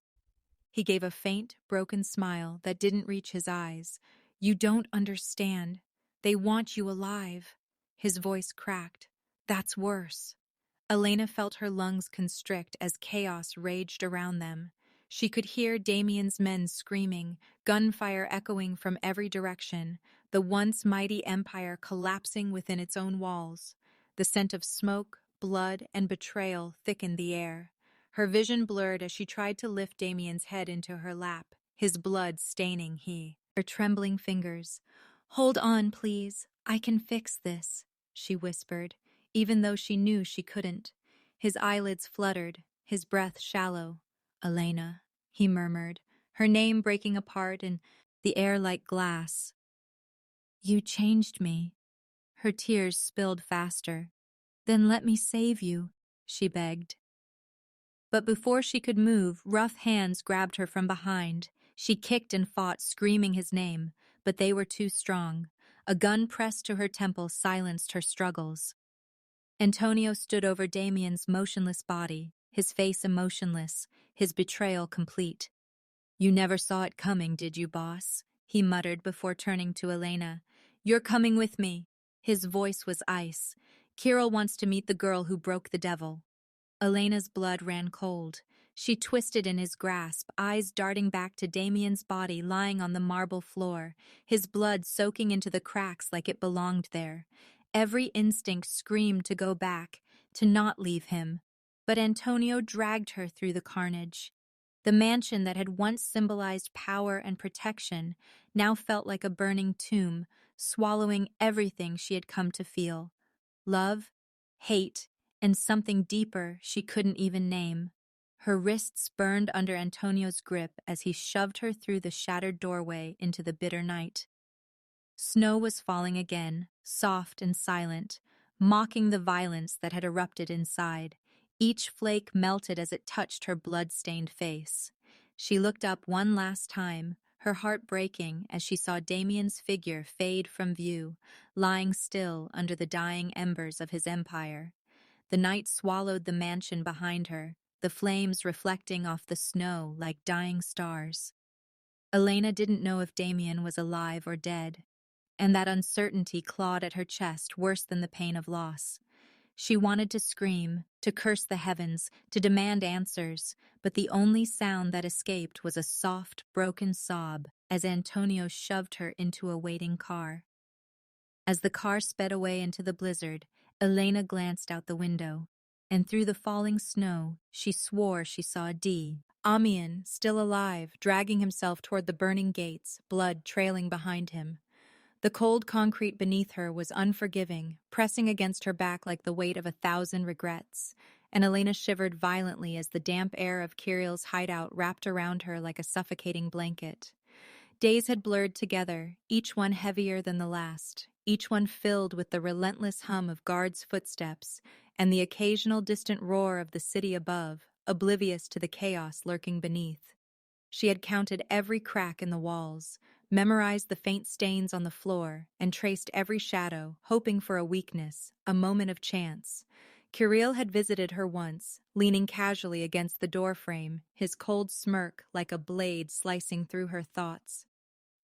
He gave a faint, broken smile that didn't reach his eyes. "You don't understand. They want you alive." His voice cracked. "That's worse." Elena felt her lungs constrict as chaos raged around them. She could hear Damian's men screaming, gunfire echoing from every direction, the once mighty empire collapsing within its own walls. The scent of smoke, blood, and betrayal thickened the air. Her vision blurred as she tried to lift Damian's head into her lap, his blood staining her trembling fingers. "Hold on, please. I can fix this," she whispered, even though she knew she couldn't. His eyelids fluttered, his breath shallow. "Elena," he murmured, her name breaking apart in the air like glass. "You changed me." Her tears spilled faster. "Then let me save you," she begged. But before she could move, rough hands grabbed her from behind. She kicked and fought, screaming his name, but they were too strong. A gun pressed to her temple silenced her struggles. Antonio stood over Damian's motionless body, his face emotionless, his betrayal complete. "You never saw it coming, did you, boss?" he muttered before turning to Elena. "You're coming with me." His voice was ice. "Kirill wants to meet the girl who broke the devil." Elena's blood ran cold. She twisted in his grasp, eyes darting back to Damian's body lying on the marble floor, his blood soaking into the cracks like it belonged there. Every instinct screamed to go back, to not leave him. But Antonio dragged her through the carnage. The mansion that had once symbolized power and protection now felt like a burning tomb, swallowing everything she had come to feel. Love, hate, and something deeper she couldn't even name. Her wrists burned under Antonio's grip as he shoved her through the shattered doorway into the bitter night. Snow was falling again, soft and silent, mocking the violence that had erupted inside. Each flake melted as it touched her blood-stained face. She looked up one last time, her heart breaking as she saw Damian's figure fade from view, lying still under the dying embers of his empire. The night swallowed the mansion behind her, the flames reflecting off the snow like dying stars. Elena didn't know if Damian was alive or dead, and that uncertainty clawed at her chest worse than the pain of loss. She wanted to scream, to curse the heavens, to demand answers, but the only sound that escaped was a soft, broken sob as Antonio shoved her into a waiting car. As the car sped away into the blizzard, Elena glanced out the window, and through the falling snow, she swore she saw Damian, still alive, dragging himself toward the burning gates, blood trailing behind him. The cold concrete beneath her was unforgiving, pressing against her back like the weight of 1,000 regrets, and Elena shivered violently as the damp air of Kirill's hideout wrapped around her like a suffocating blanket. Days had blurred together, each one heavier than the last, each one filled with the relentless hum of guards' footsteps and the occasional distant roar of the city above, oblivious to the chaos lurking beneath. She had counted every crack in the walls, memorized the faint stains on the floor, and traced every shadow, hoping for a weakness, a moment of chance. Kirill had visited her once, leaning casually against the doorframe, his cold smirk like a blade slicing through her thoughts.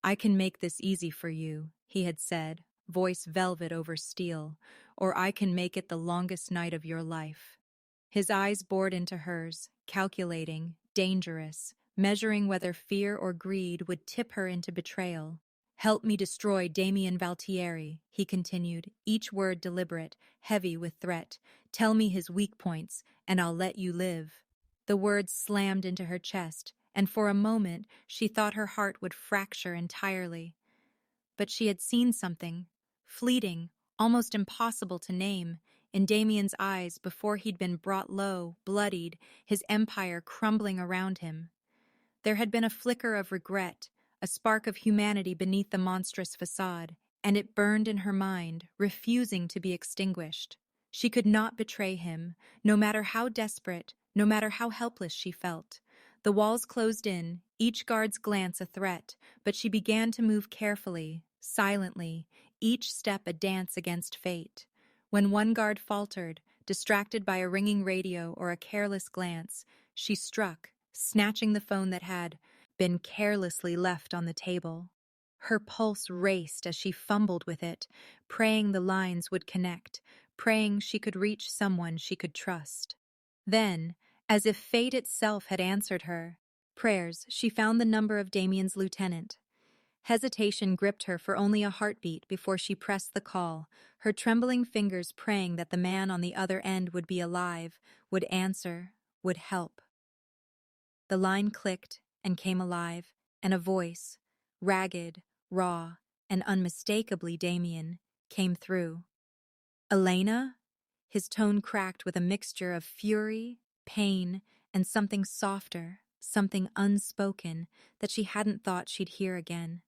"I can make this easy for you," he had said, voice velvet over steel, "or I can make it the longest night of your life." His eyes bored into hers, calculating, dangerous, measuring whether fear or greed would tip her into betrayal. "Help me destroy Damian Valtieri," he continued, each word deliberate, heavy with threat. "Tell me his weak points, and I'll let you live." The words slammed into her chest, and for a moment she thought her heart would fracture entirely. But she had seen something, fleeting, almost impossible to name, in Damian's eyes before he'd been brought low, bloodied, his empire crumbling around him. There had been a flicker of regret, a spark of humanity beneath the monstrous facade, and it burned in her mind, refusing to be extinguished. She could not betray him, no matter how desperate, no matter how helpless she felt. The walls closed in, each guard's glance a threat, but she began to move carefully, silently, each step a dance against fate. When one guard faltered, distracted by a ringing radio or a careless glance, she struck, snatching the phone that had been carelessly left on the table. Her pulse raced as she fumbled with it, praying the lines would connect, praying she could reach someone she could trust. Then, as if fate itself had answered her prayers, she found the number of Damian's lieutenant. Hesitation gripped her for only a heartbeat before she pressed the call, her trembling fingers praying that the man on the other end would be alive, would answer, would help. The line clicked and came alive, and a voice, ragged, raw, and unmistakably Damian, came through. Elena? His tone cracked with a mixture of fury, pain, and something softer, something unspoken that she hadn't thought she'd hear again.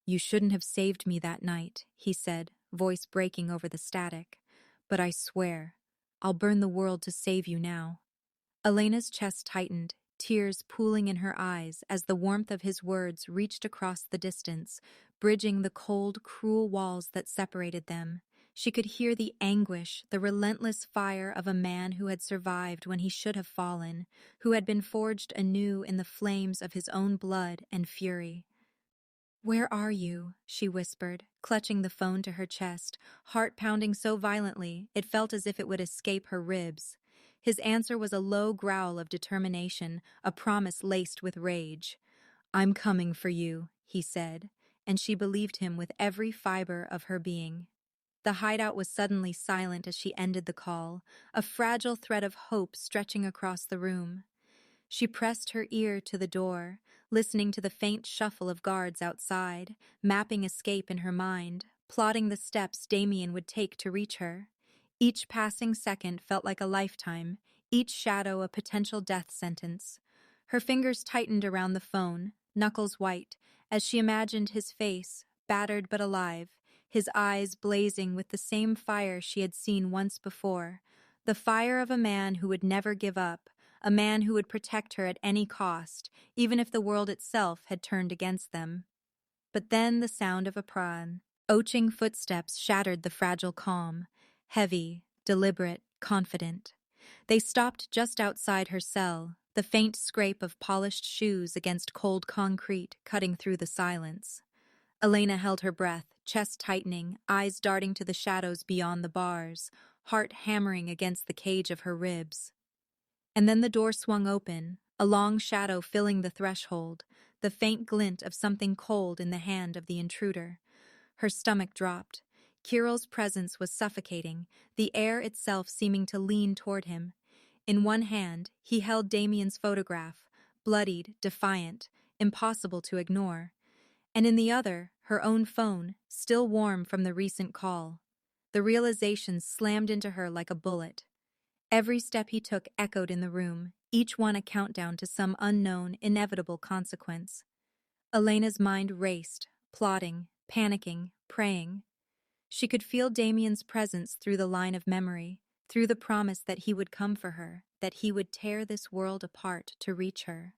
"You shouldn't have saved me that night," he said, voice breaking over the static. "But I swear, I'll burn the world to save you now." Elena's chest tightened, tears pooling in her eyes as the warmth of his words reached across the distance, bridging the cold, cruel walls that separated them. She could hear the anguish, the relentless fire of a man who had survived when he should have fallen, who had been forged anew in the flames of his own blood and fury. "Where are you?" she whispered, clutching the phone to her chest, heart pounding so violently it felt as if it would escape her ribs. His answer was a low growl of determination, a promise laced with rage. "I'm coming for you," he said, and she believed him with every fiber of her being. The hideout was suddenly silent as she ended the call, a fragile thread of hope stretching across the room. She pressed her ear to the door, listening to the faint shuffle of guards outside, mapping escape in her mind, plotting the steps Damian would take to reach her. Each passing second felt like a lifetime, each shadow a potential death sentence. Her fingers tightened around the phone, knuckles white, as she imagined his face, battered but alive, his eyes blazing with the same fire she had seen once before, the fire of a man who would never give up, a man who would protect her at any cost, even if the world itself had turned against them. But then the sound of a prawn. Oching footsteps shattered the fragile calm, heavy, deliberate, confident. They stopped just outside her cell, the faint scrape of polished shoes against cold concrete cutting through the silence. Elena held her breath, chest tightening, eyes darting to the shadows beyond the bars, heart hammering against the cage of her ribs. And then the door swung open, a long shadow filling the threshold, the faint glint of something cold in the hand of the intruder. Her stomach dropped. Kirill's presence was suffocating, the air itself seeming to lean toward him. In one hand, he held Damian's photograph, bloodied, defiant, impossible to ignore. And in the other, her own phone, still warm from the recent call. The realization slammed into her like a bullet. Every step he took echoed in the room, each one a countdown to some unknown, inevitable consequence. Elena's mind raced, plotting, panicking, praying. She could feel Damian's presence through the line of memory, through the promise that he would come for her, that he would tear this world apart to reach her.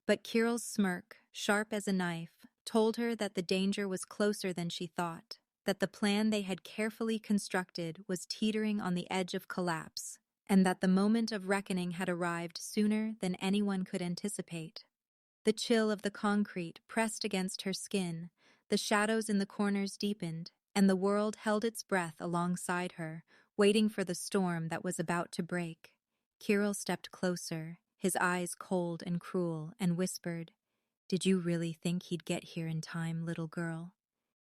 But Kirill's smirk, sharp as a knife, told her that the danger was closer than she thought, that the plan they had carefully constructed was teetering on the edge of collapse, and that the moment of reckoning had arrived sooner than anyone could anticipate. The chill of the concrete pressed against her skin, the shadows in the corners deepened, and the world held its breath alongside her, waiting for the storm that was about to break. Kirill stepped closer, his eyes cold and cruel, and whispered, "Did you really think he'd get here in time, little girl?"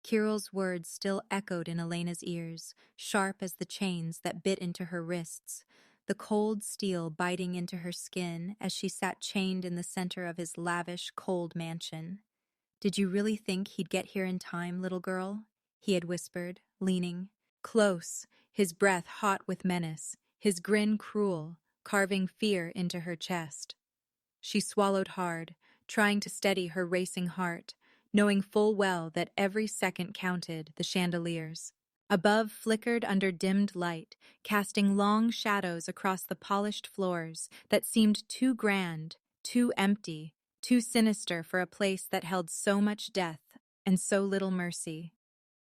Kirill's words still echoed in Elena's ears, sharp as the chains that bit into her wrists, the cold steel biting into her skin as she sat chained in the center of his lavish, cold mansion. "Did you really think he'd get here in time, little girl?" he had whispered, leaning close, his breath hot with menace, his grin cruel, carving fear into her chest. She swallowed hard, trying to steady her racing heart, knowing full well that every second counted, the chandeliers, Above flickered under dimmed light, casting long shadows across the polished floors that seemed too grand, too empty, too sinister for a place that held so much death and so little mercy.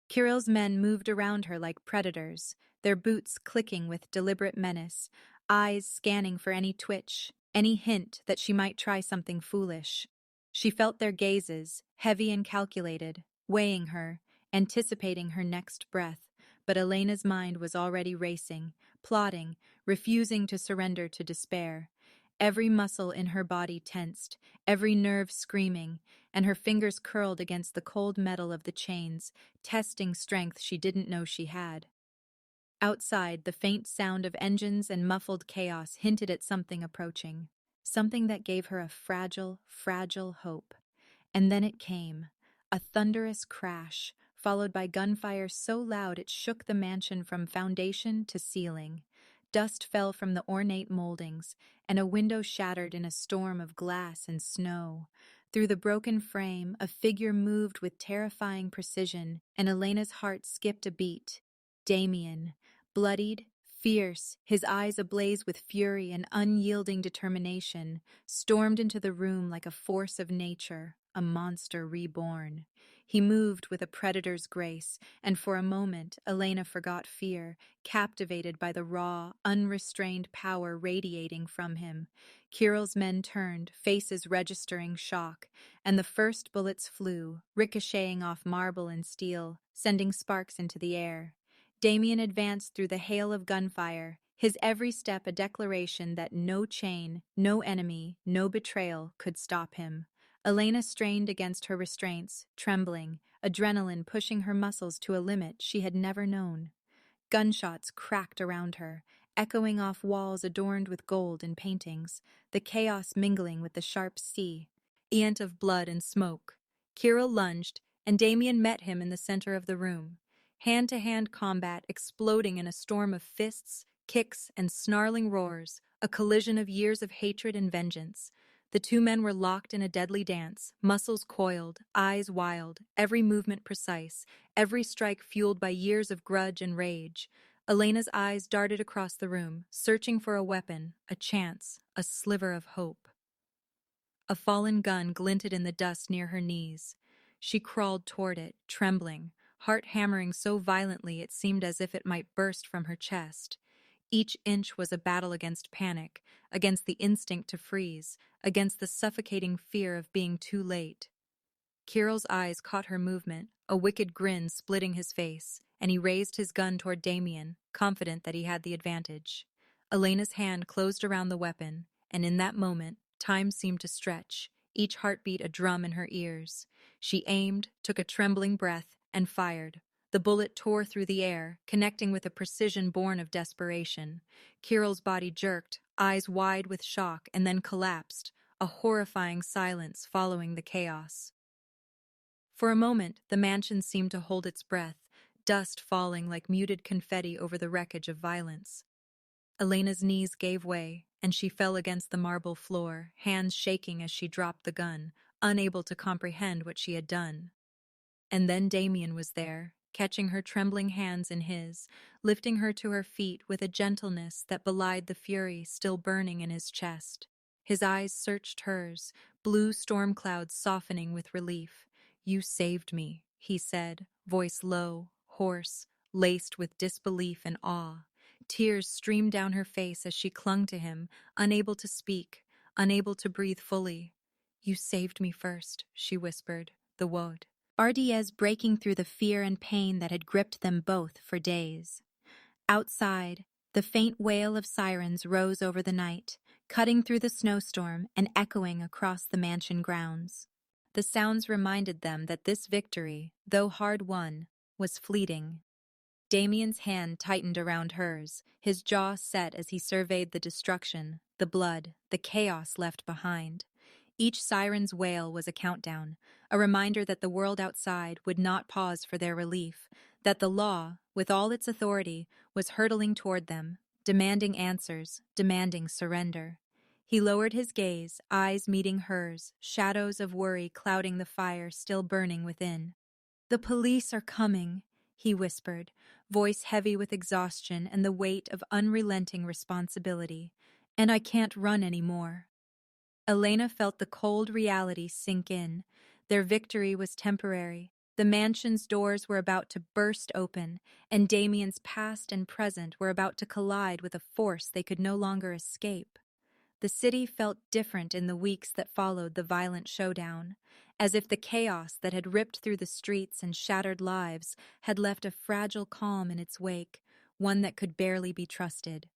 Kirill's men moved around her like predators, their boots clicking with deliberate menace, eyes scanning for any twitch, any hint that she might try something foolish. She felt their gazes, heavy and calculated, weighing her, anticipating her next breath, but Elena's mind was already racing, plotting, refusing to surrender to despair. Every muscle in her body tensed, every nerve screaming, and her fingers curled against the cold metal of the chains, testing strength she didn't know she had. Outside, the faint sound of engines and muffled chaos hinted at something approaching, something that gave her a fragile, fragile hope. And then it came, a thunderous crash, followed by gunfire so loud it shook the mansion from foundation to ceiling. Dust fell from the ornate moldings, and a window shattered in a storm of glass and snow. Through the broken frame, a figure moved with terrifying precision, and Elena's heart skipped a beat. Damian, bloodied, fierce, his eyes ablaze with fury and unyielding determination, stormed into the room like a force of nature, a monster reborn. He moved with a predator's grace, and for a moment Elena forgot fear, captivated by the raw, unrestrained power radiating from him. Kirill's men turned, faces registering shock, and the first bullets flew, ricocheting off marble and steel, sending sparks into the air. Damian advanced through the hail of gunfire, his every step a declaration that no chain, no enemy, no betrayal could stop him. Elena strained against her restraints, trembling, adrenaline pushing her muscles to a limit she had never known. Gunshots cracked around her, echoing off walls adorned with gold and paintings, the chaos mingling with the sharp scent of blood and smoke. Kirill lunged, and Damian met him in the center of the room. Hand-to-hand combat exploding in a storm of fists, kicks, and snarling roars, a collision of years of hatred and vengeance. The two men were locked in a deadly dance, muscles coiled, eyes wild, every movement precise, every strike fueled by years of grudge and rage. Elena's eyes darted across the room, searching for a weapon, a chance, a sliver of hope. A fallen gun glinted in the dust near her knees. She crawled toward it, trembling, heart hammering so violently it seemed as if it might burst from her chest. Each inch was a battle against panic, against the instinct to freeze, against the suffocating fear of being too late. Kirill's eyes caught her movement, a wicked grin splitting his face, and he raised his gun toward Damian, confident that he had the advantage. Elena's hand closed around the weapon, and in that moment, time seemed to stretch, each heartbeat a drum in her ears. She aimed, took a trembling breath, and fired. The bullet tore through the air, connecting with a precision born of desperation. Kirill's body jerked, eyes wide with shock, and then collapsed, a horrifying silence following the chaos. For a moment, the mansion seemed to hold its breath, dust falling like muted confetti over the wreckage of violence. Elena's knees gave way, and she fell against the marble floor, hands shaking as she dropped the gun, unable to comprehend what she had done. And then Damian was there, catching her trembling hands in his, lifting her to her feet with a gentleness that belied the fury still burning in his chest. His eyes searched hers, blue storm clouds softening with relief. "You saved me," he said, voice low, hoarse, laced with disbelief and awe. Tears streamed down her face as she clung to him, unable to speak, unable to breathe fully. "You saved me first," she whispered, the word. RDS breaking through the fear and pain that had gripped them both for days. Outside, the faint wail of sirens rose over the night, cutting through the snowstorm and echoing across the mansion grounds. The sounds reminded them that this victory, though hard won, was fleeting. Damian's hand tightened around hers, his jaw set as he surveyed the destruction, the blood, the chaos left behind. Each siren's wail was a countdown, a reminder that the world outside would not pause for their relief, that the law, with all its authority, was hurtling toward them, demanding answers, demanding surrender. He lowered his gaze, eyes meeting hers, shadows of worry clouding the fire still burning within. "The police are coming," he whispered, voice heavy with exhaustion and the weight of unrelenting responsibility. And I can't run anymore. Elena felt the cold reality sink in. Their victory was temporary. The mansion's doors were about to burst open, and Damian's past and present were about to collide with a force they could no longer escape. The city felt different in the weeks that followed the violent showdown, as if the chaos that had ripped through the streets and shattered lives had left a fragile calm in its wake, one that could barely be trusted.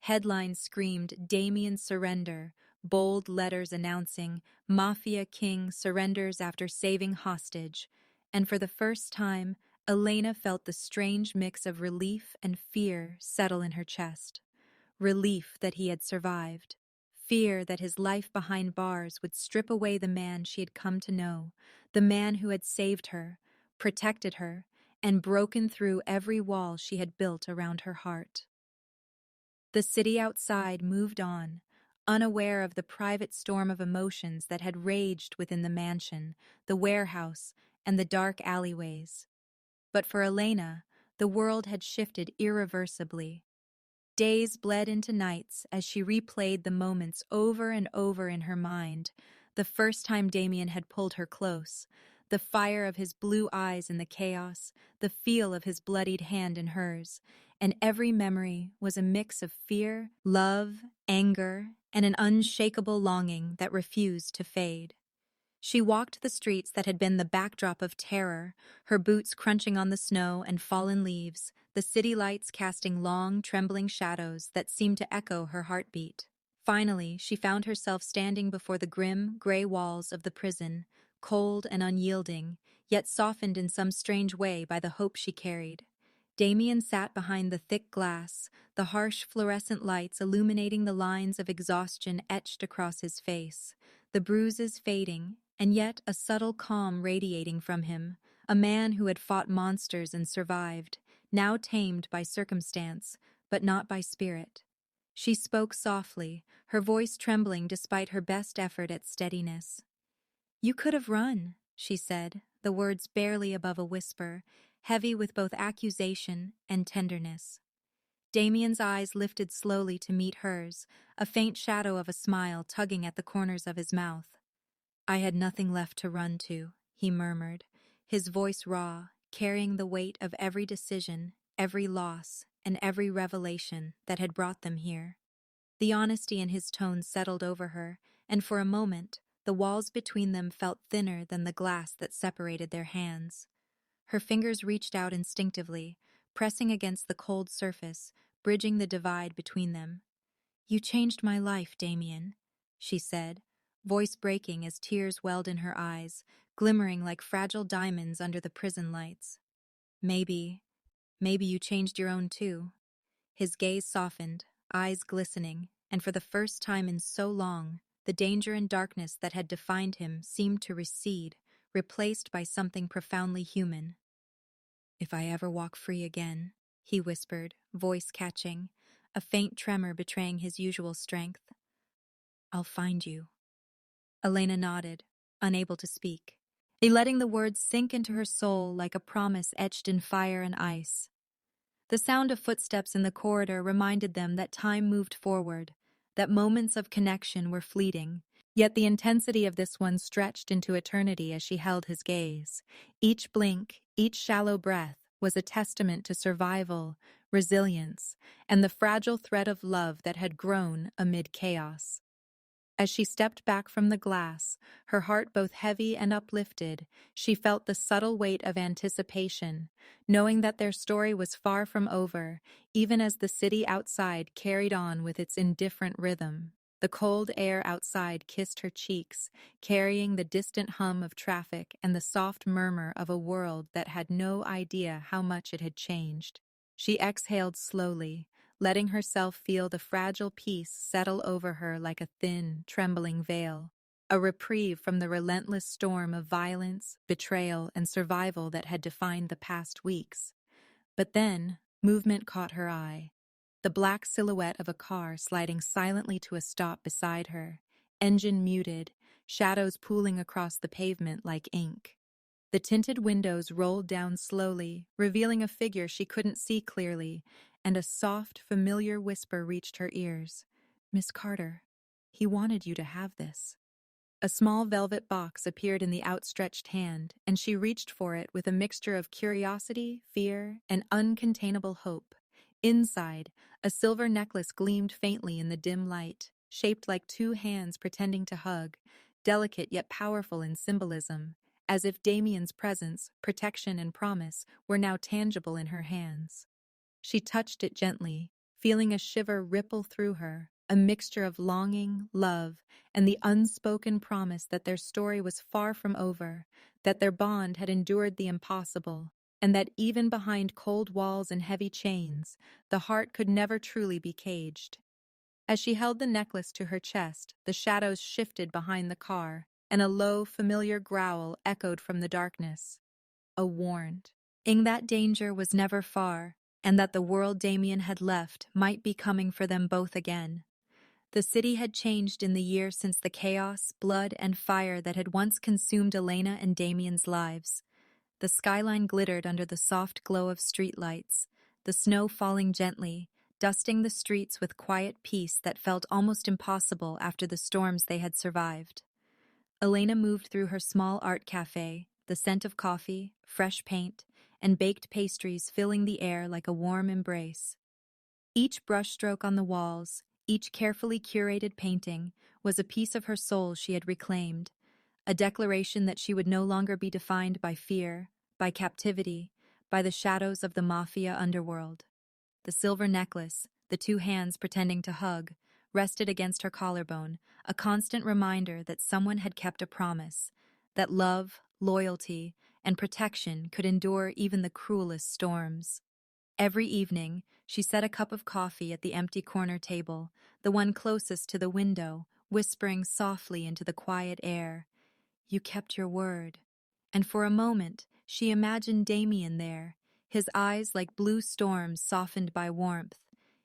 Headlines screamed Damian's surrender, bold letters announcing Mafia King surrenders after saving hostage, and for the first time, Elena felt the strange mix of relief and fear settle in her chest. Relief that he had survived. Fear that his life behind bars would strip away the man she had come to know, the man who had saved her, protected her, and broken through every wall she had built around her heart. The city outside moved on, unaware of the private storm of emotions that had raged within the mansion, the warehouse, and the dark alleyways. But for Elena, the world had shifted irreversibly. Days bled into nights as she replayed the moments over and over in her mind. The first time Damian had pulled her close, the fire of his blue eyes in the chaos, the feel of his bloodied hand in hers, and every memory was a mix of fear, love, anger, and an unshakable longing that refused to fade. She walked the streets that had been the backdrop of terror, her boots crunching on the snow and fallen leaves, the city lights casting long, trembling shadows that seemed to echo her heartbeat. Finally, she found herself standing before the grim, gray walls of the prison, cold and unyielding, yet softened in some strange way by the hope she carried. Damian sat behind the thick glass, the harsh fluorescent lights illuminating the lines of exhaustion etched across his face, the bruises fading, and yet a subtle calm radiating from him, a man who had fought monsters and survived, now tamed by circumstance, but not by spirit. She spoke softly, her voice trembling despite her best effort at steadiness. "You could have run," she said, the words barely above a whisper, heavy with both accusation and tenderness. Damian's eyes lifted slowly to meet hers, a faint shadow of a smile tugging at the corners of his mouth. "I had nothing left to run to," he murmured, his voice raw, carrying the weight of every decision, every loss, and every revelation that had brought them here. The honesty in his tone settled over her, and for a moment, the walls between them felt thinner than the glass that separated their hands. Her fingers reached out instinctively, pressing against the cold surface, bridging the divide between them. "You changed my life, Damian," she said, voice breaking as tears welled in her eyes, glimmering like fragile diamonds under the prison lights. Maybe you changed your own too." His gaze softened, eyes glistening, and for the first time in so long, the danger and darkness that had defined him seemed to recede, replaced by something profoundly human. "If I ever walk free again," he whispered, voice catching, a faint tremor betraying his usual strength, "I'll find you." Elena nodded, unable to speak, letting the words sink into her soul like a promise etched in fire and ice. The sound of footsteps in the corridor reminded them that time moved forward, that moments of connection were fleeting, yet the intensity of this one stretched into eternity as she held his gaze. Each blink, each shallow breath was a testament to survival, resilience, and the fragile thread of love that had grown amid chaos. As she stepped back from the glass, her heart both heavy and uplifted, she felt the subtle weight of anticipation, knowing that their story was far from over, even as the city outside carried on with its indifferent rhythm. The cold air outside kissed her cheeks, carrying the distant hum of traffic and the soft murmur of a world that had no idea how much it had changed. She exhaled slowly, letting herself feel the fragile peace settle over her like a thin, trembling veil, a reprieve from the relentless storm of violence, betrayal, and survival that had defined the past weeks. But then, movement caught her eye. The black silhouette of a car sliding silently to a stop beside her, engine muted, shadows pooling across the pavement like ink. The tinted windows rolled down slowly, revealing a figure she couldn't see clearly, and a soft, familiar whisper reached her ears. "Miss Carter, he wanted you to have this." A small velvet box appeared in the outstretched hand, and she reached for it with a mixture of curiosity, fear, and uncontainable hope. Inside, a silver necklace gleamed faintly in the dim light, shaped like two hands pretending to hug, delicate yet powerful in symbolism, as if Damian's presence, protection, and promise were now tangible in her hands. She touched it gently, feeling a shiver ripple through her, a mixture of longing, love, and the unspoken promise that their story was far from over, that their bond had endured the impossible, and that even behind cold walls and heavy chains, the heart could never truly be caged. As she held the necklace to her chest, the shadows shifted behind the car, and a low, familiar growl echoed from the darkness. A warned. In that danger was never far, and that the world Damian had left might be coming for them both again. The city had changed in the year since the chaos, blood, and fire that had once consumed Elena and Damian's lives. The skyline glittered under the soft glow of streetlights, the snow falling gently, dusting the streets with quiet peace that felt almost impossible after the storms they had survived. Elena moved through her small art cafe, the scent of coffee, fresh paint, and baked pastries filling the air like a warm embrace. Each brushstroke on the walls, each carefully curated painting, was a piece of her soul she had reclaimed, a declaration that she would no longer be defined by fear, by captivity, by the shadows of the Mafia underworld. The silver necklace, the two hands pretending to hug, rested against her collarbone, a constant reminder that someone had kept a promise, that love, loyalty, and protection could endure even the cruelest storms. Every evening, she set a cup of coffee at the empty corner table, the one closest to the window, whispering softly into the quiet air, "You kept your word." And for a moment, she imagined Damian there, his eyes like blue storms softened by warmth,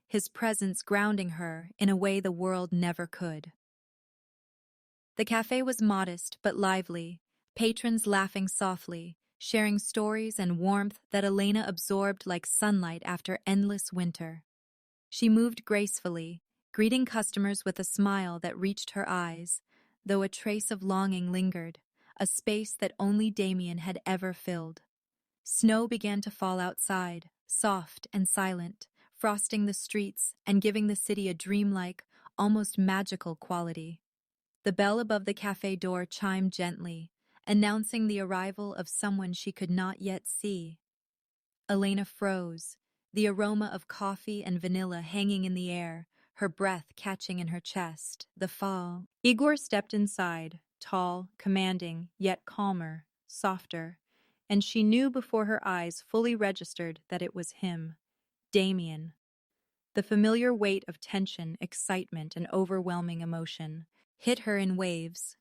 his presence grounding her in a way the world never could. The cafe was modest but lively, patrons laughing softly, sharing stories and warmth that Elena absorbed like sunlight after endless winter. She moved gracefully, greeting customers with a smile that reached her eyes, though a trace of longing lingered, a space that only Damian had ever filled. Snow began to fall outside, soft and silent, frosting the streets and giving the city a dreamlike, almost magical quality. The bell above the cafe door chimed gently, announcing the arrival of someone she could not yet see. Elena froze, the aroma of coffee and vanilla hanging in the air, her breath catching in her chest. The fall. Igor stepped inside, tall, commanding, yet calmer, softer, and she knew before her eyes fully registered that it was him, Damian. The familiar weight of tension, excitement, and overwhelming emotion hit her in waves.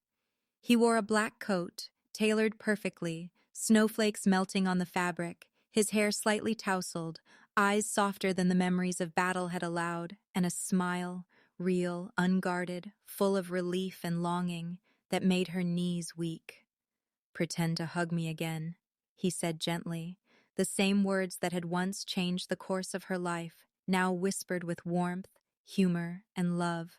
He wore a black coat, tailored perfectly, snowflakes melting on the fabric, his hair slightly tousled, eyes softer than the memories of battle had allowed, and a smile, real, unguarded, full of relief and longing, that made her knees weak. "Pretend to hug me again," he said gently, the same words that had once changed the course of her life, now whispered with warmth, humor, and love.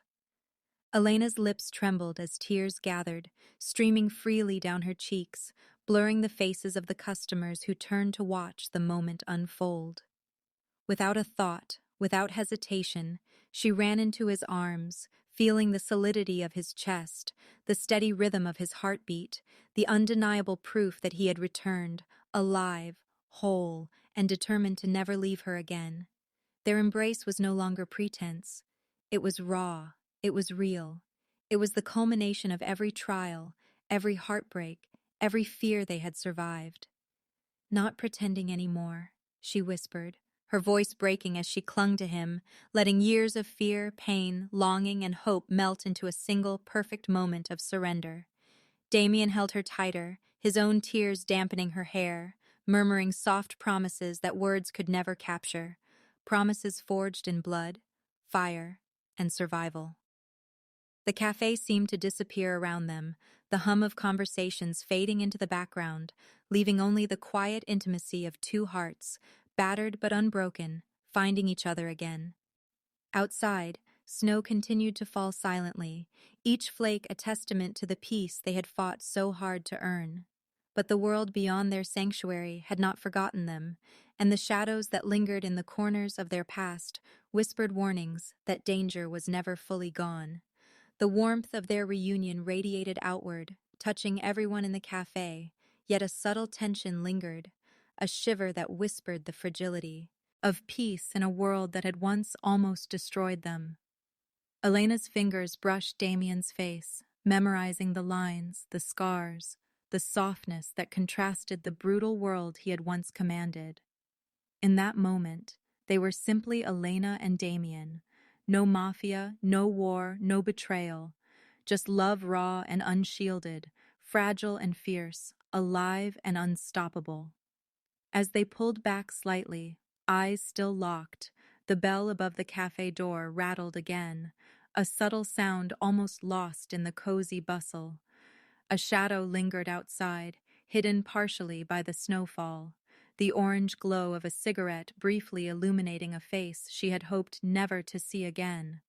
Elena's lips trembled as tears gathered, streaming freely down her cheeks, blurring the faces of the customers who turned to watch the moment unfold. Without a thought, without hesitation, she ran into his arms, feeling the solidity of his chest, the steady rhythm of his heartbeat, the undeniable proof that he had returned, alive, whole, and determined to never leave her again. Their embrace was no longer pretense. It was raw. It was real. It was the culmination of every trial, every heartbreak, every fear they had survived. "Not pretending anymore," she whispered, her voice breaking as she clung to him, letting years of fear, pain, longing, and hope melt into a single perfect moment of surrender. Damian held her tighter, his own tears dampening her hair, murmuring soft promises that words could never capture, promises forged in blood, fire, and survival. The cafe seemed to disappear around them, the hum of conversations fading into the background, leaving only the quiet intimacy of two hearts, battered but unbroken, finding each other again. Outside, snow continued to fall silently, each flake a testament to the peace they had fought so hard to earn. But the world beyond their sanctuary had not forgotten them, and the shadows that lingered in the corners of their past whispered warnings that danger was never fully gone. The warmth of their reunion radiated outward, touching everyone in the cafe, yet a subtle tension lingered, a shiver that whispered the fragility of peace in a world that had once almost destroyed them. Elena's fingers brushed Damian's face, memorizing the lines, the scars, the softness that contrasted the brutal world he had once commanded. In that moment, they were simply Elena and Damian. No mafia, no war, no betrayal. Just love raw and unshielded, fragile and fierce, alive and unstoppable. As they pulled back slightly, eyes still locked, the bell above the cafe door rattled again, a subtle sound almost lost in the cozy bustle. A shadow lingered outside, hidden partially by the snowfall, the orange glow of a cigarette briefly illuminating a face she had hoped never to see again.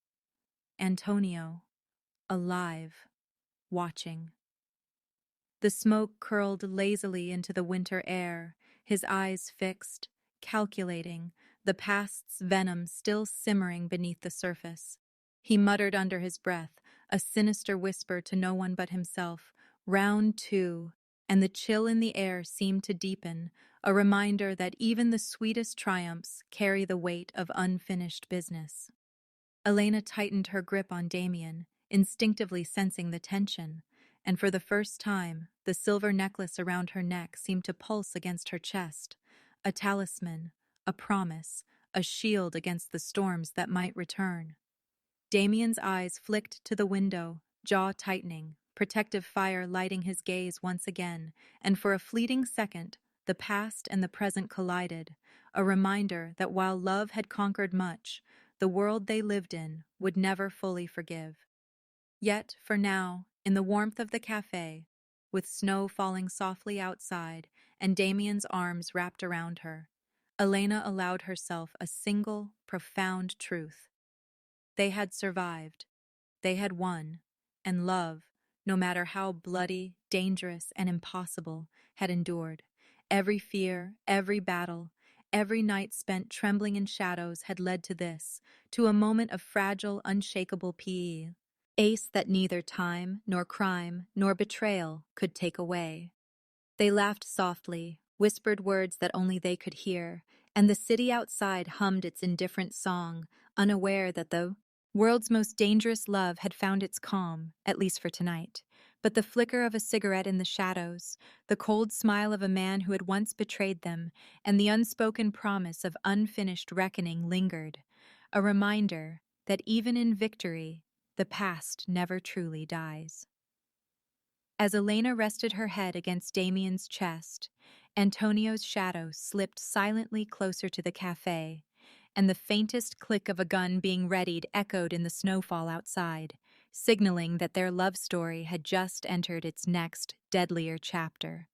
Antonio, alive, watching. The smoke curled lazily into the winter air, his eyes fixed, calculating, the past's venom still simmering beneath the surface. He muttered under his breath, a sinister whisper to no one but himself, "Round two," and the chill in the air seemed to deepen, a reminder that even the sweetest triumphs carry the weight of unfinished business. Elena tightened her grip on Damian, instinctively sensing the tension, and for the first time, the silver necklace around her neck seemed to pulse against her chest, a talisman, a promise, a shield against the storms that might return. Damian's eyes flicked to the window, jaw tightening, protective fire lighting his gaze once again, and for a fleeting second, the past and the present collided, a reminder that while love had conquered much, the world they lived in would never fully forgive. Yet, for now, in the warmth of the cafe, with snow falling softly outside and Damian's arms wrapped around her, Elena allowed herself a single, profound truth. They had survived, they had won, and love, no matter how bloody, dangerous, and impossible, had endured. Every fear, every battle, every night spent trembling in shadows had led to this, to a moment of fragile, unshakable peace that neither time, nor crime, nor betrayal could take away. They laughed softly, whispered words that only they could hear, and the city outside hummed its indifferent song, unaware that the world's most dangerous love had found its calm, at least for tonight. But the flicker of a cigarette in the shadows, the cold smile of a man who had once betrayed them, and the unspoken promise of unfinished reckoning lingered, a reminder that even in victory, the past never truly dies. As Elena rested her head against Damian's chest, Antonio's shadow slipped silently closer to the cafe, and the faintest click of a gun being readied echoed in the snowfall outside, signaling that their love story had just entered its next, deadlier chapter.